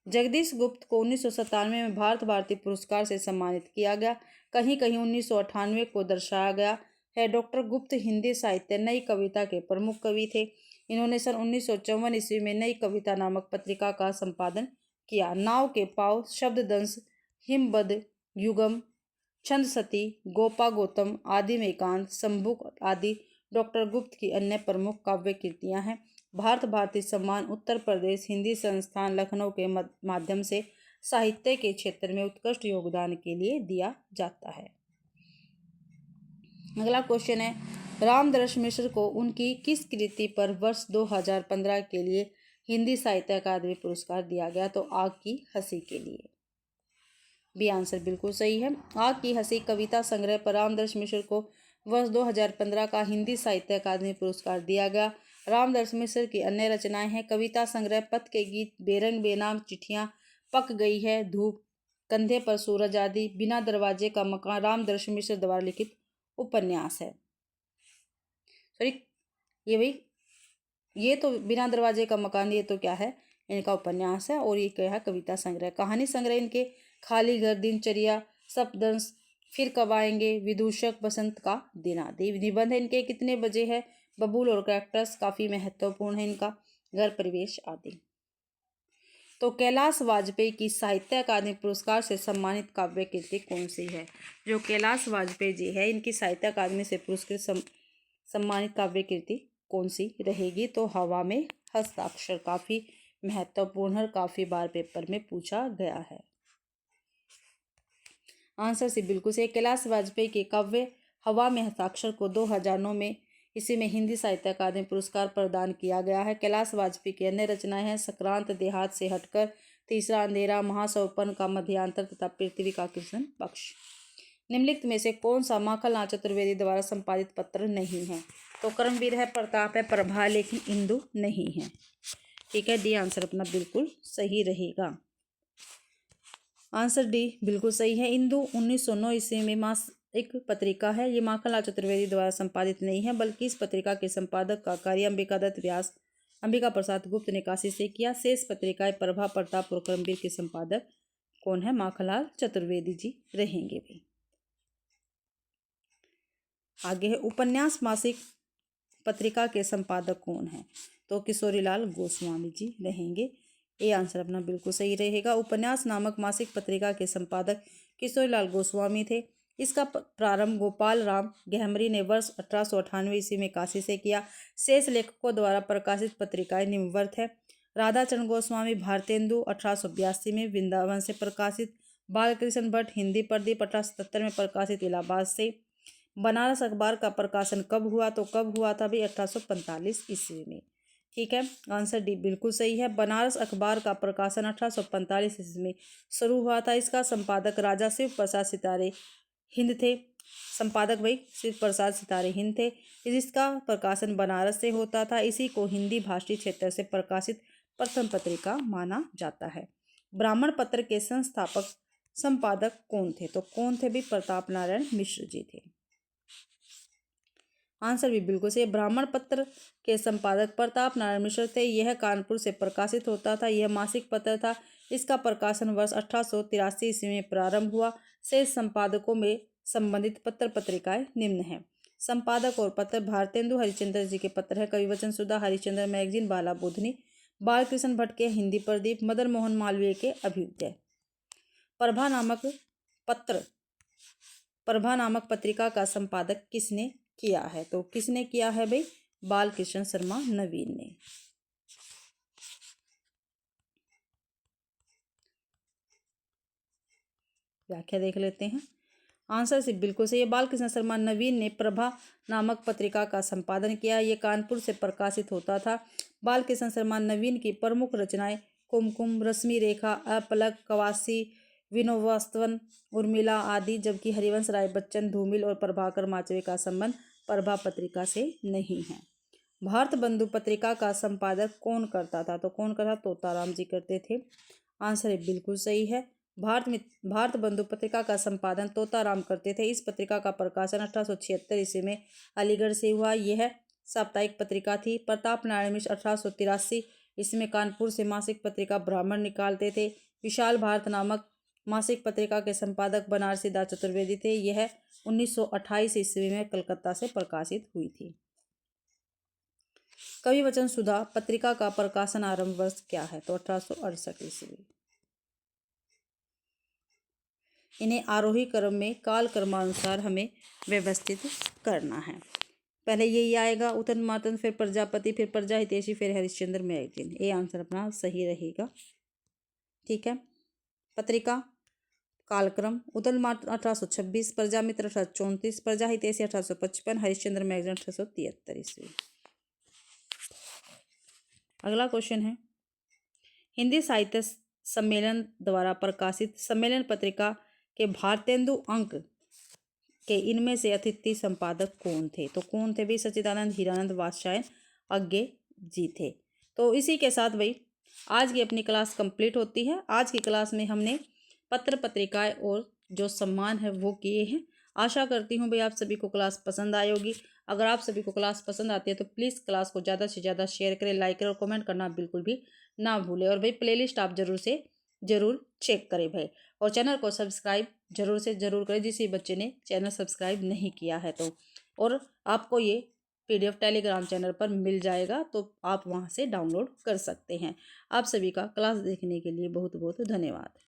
जगदीश गुप्त को 1997 में भारत भारती पुरस्कार से सम्मानित किया गया। कहीं कहीं 1998 को दर्शाया गया है। डॉक्टर गुप्त हिंदी साहित्य नई कविता के प्रमुख कवि थे। इन्होंने सन 1954 ईस्वी में नई कविता नामक पत्रिका का संपादन किया। नाव के पाव, शब्ददंश, हिमबद, युगम, छंदसती, गोपा गौतम, आदि में एकांत, संभुक आदि डॉक्टर गुप्त की अन्य प्रमुख काव्य कृतियां हैं। भारत भारती सम्मान उत्तर प्रदेश हिंदी संस्थान लखनऊ के माध्यम से साहित्य के क्षेत्र में उत्कृष्ट योगदान के लिए दिया जाता है। अगला क्वेश्चन है, रामदर्श मिश्र को उनकी किस कृति पर वर्ष 2015 के लिए हिंदी साहित्य अकादमी पुरस्कार दिया गया? तो आग की हंसी के लिए। बी आंसर बिल्कुल सही है। आग की हंसी कविता संग्रह पर रामदर्श मिश्र को वर्ष 2015 का हिंदी साहित्य अकादमी पुरस्कार दिया गया। रामदर्श मिश्र की अन्य रचनाएं हैं कविता संग्रह, पथ के गीत, बेरंग बेनाम चिट्ठियां, पक गई है धूप, कंधे पर सूरज आदि, बिना दरवाजे का मकान रामदर्श मिश्र द्वारा लिखित उपन्यास है। सॉरी, ये तो बिना दरवाजे का मकान, ये तो क्या है, इनका उपन्यास है। और ये क्या है? कविता संग्रह। कहानी संग्रह इनके खाली घर, दिनचर्या, सप्तदंश, फिर कब आएंगे, विदूषक, बसंत का दिन आदि। निबंध इनके कितने बजे है, बबूल और कैक्टस काफी महत्वपूर्ण है इनका, घर परिवेश आदि। तो कैलाश वाजपेयी की साहित्य अकादमी पुरस्कार से सम्मानित काव्य कृति कौन सी है? जो कैलाश वाजपेयी जी है, इनकी साहित्य अकादमी से पुरस्कृत सम्मानित काव्य कृति कौन सी रहेगी? तो हवा में हस्ताक्षर, काफी महत्वपूर्ण और काफी बार पेपर में पूछा गया है। आंसर सी बिल्कुल से। कैलाश वाजपेयी के काव्य हवा में हस्ताक्षर को 2009 में इसी में हिंदी साहित्य अकादमी पुरस्कार प्रदान किया गया है। कैलाश वाजपेयी की अन्य रचनाएं हैं संक्रांत, देहात से हटकर, तीसरा अंधेरा, महासौपन का मध्यांतर तथा पृथ्वी का कृष्ण पक्ष। निम्नलिखित में से कौन सा माखनलाल चतुर्वेदी द्वारा संपादित पत्र नहीं है? तो कर्मवीर है, प्रताप है, प्रभा है, लेकिन इंदु नहीं है। ठीक है, डी आंसर अपना बिल्कुल सही रहेगा। आंसर डी बिल्कुल सही है। इंदु 1909 ईस्वी में मासिक पत्रिका है। ये माखनलाल चतुर्वेदी द्वारा संपादित नहीं है, बल्कि इस पत्रिका के संपादक का कार्य अंबिकादत्त व्यास, अंबिका प्रसाद गुप्त ने काशी से किया। शेष पत्रिकाएं प्रभा, प्रताप और कर्मवीर के संपादक कौन है? माखनलाल चतुर्वेदी जी रहेंगे भी। आगे है उपन्यास मासिक पत्रिका के संपादक कौन हैं? तो किशोरीलाल गोस्वामी जी रहेंगे। ये आंसर अपना बिल्कुल सही रहेगा। उपन्यास नामक मासिक पत्रिका के संपादक किशोरीलाल गोस्वामी थे। इसका प्रारंभ गोपाल राम गहमरी ने वर्ष 1898 ईस्वी में काशी से किया। शेष लेखकों द्वारा प्रकाशित पत्रिकाएं निम्नवत है। राधाचरण गोस्वामी भारतेंदु 1882 में वृंदावन से प्रकाशित। बालकृष्ण भट्ट हिंदी प्रदीप 1877 में प्रकाशित इलाहाबाद से। बनारस अखबार का प्रकाशन कब हुआ? तो कब हुआ था भाई? 1845 ईस्वी में। ठीक है, आंसर डी बिल्कुल सही है। बनारस अखबार का प्रकाशन 1845 ईस्वी में शुरू हुआ था। इसका संपादक राजा शिव प्रसाद सितारे हिंद थे। संपादक भाई शिव प्रसाद सितारे हिंद थे। इसका प्रकाशन बनारस से होता था। इसी को हिंदी भाषी क्षेत्र से प्रकाशित प्रथम पत्रिका माना जाता है। ब्राह्मण पत्र के संस्थापक संपादक कौन थे? तो कौन थे भी? प्रताप नारायण मिश्र जी थे। आंसर भी बिल्कुल सही। ब्राह्मण पत्र के संपादक प्रताप नारायण मिश्र थे। यह कानपुर से प्रकाशित होता था। यह मासिक पत्र था। इसका प्रकाशन वर्ष 1883 ईस्वी में प्रारंभ हुआ। शेष संपादकों में संबंधित पत्र पत्रिकाएं निम्न हैं। संपादक और पत्र भारतेंदु हरिश्चंद्र जी के पत्र है। कविवचन सुधा, हरिश्चंद्र मैगजीन, बाला बोधनी, बालकृष्ण भट्ट के हिंदी प्रदीप, मदन मोहन मालवीय के अभ्युदय। प्रभा नामक पत्रिका का संपादक किसने किया है? तो किसने किया है भाई? बालकृष्ण शर्मा नवीन ने। व्याख्या देख लेते हैं। आंसर से बिल्कुल सही है। बालकृष्ण शर्मा नवीन ने प्रभा नामक पत्रिका का संपादन किया। ये कानपुर से प्रकाशित होता था। बालकृष्ण शर्मा नवीन की प्रमुख रचनाएं कुमकुम, रश्मि रेखा, अपलक, कवासी, विनोवास्तवन, उर्मिला आदि, जबकि हरिवंश राय बच्चन, धूमिल और प्रभाकर माचवे का संबंध प्रभा पत्रिका से नहीं है। भारत बंधु पत्रिका का संपादक कौन करता था? तो कौन करता? तोताराम जी करते थे। आंसर बिल्कुल सही है। भारत बंधु पत्रिका का संपादन तोताराम करते थे। इस पत्रिका का प्रकाशन 1876 ईस्वी में अलीगढ़ से हुआ। यह साप्ताहिक पत्रिका थी। प्रताप नारायण मिश्र 1883 ईस्वी में कानपुर से मासिक पत्रिका ब्राह्मण निकालते थे। विशाल भारत नामक मासिक पत्रिका के संपादक बनारसी दास चतुर्वेदी थे। यह 1928 ईस्वी में कलकत्ता से प्रकाशित हुई थी। कविवचन सुधा पत्रिका का प्रकाशन आरंभ वर्ष क्या है? तो 1868 ईस्वी। इन्हें आरोही क्रम में काल क्रमानुसार हमें व्यवस्थित करना है। पहले यही आएगा उतन मातन, फिर प्रजापति, फिर प्रजा हितैषी, फिर हरिश्चंद्र मैगजीन। ये आंसर अपना सही रहेगा। ठीक है, पत्रिका कालक्रम उदल मातन 1826, प्रजामित्र 1834, प्रजा हितैषी 1855, हरिश्चंद्र मैगजीन 1873 ईस्वी। अगला क्वेश्चन है, हिंदी साहित्य सम्मेलन द्वारा प्रकाशित सम्मेलन पत्रिका के भारतेंदु अंक के इनमें से अतिथि संपादक कौन थे? तो कौन थे भाई? सच्चिदानंद, हीरानंद, वात्स्यायन, अज्ञे जी थे। तो इसी के साथ भाई आज की अपनी क्लास कंप्लीट होती है। आज की क्लास में हमने पत्र पत्रिकाएं और जो सम्मान है वो किए हैं। आशा करती हूँ भाई आप सभी को क्लास पसंद आई होगी। अगर आप सभी को क्लास पसंद आती है तो प्लीज़ क्लास को ज़्यादा से ज़्यादा शेयर करें, लाइक करें और कमेंट करना बिल्कुल भी ना भूलें। और भाई प्लेलिस्ट आप ज़रूर चेक करें भाई, और चैनल को सब्सक्राइब जरूर से ज़रूर करें जिस बच्चे ने चैनल सब्सक्राइब नहीं किया है तो। और आपको ये PDF टेलीग्राम चैनल पर मिल जाएगा, तो आप वहाँ से डाउनलोड कर सकते हैं। आप सभी का क्लास देखने के लिए बहुत बहुत धन्यवाद।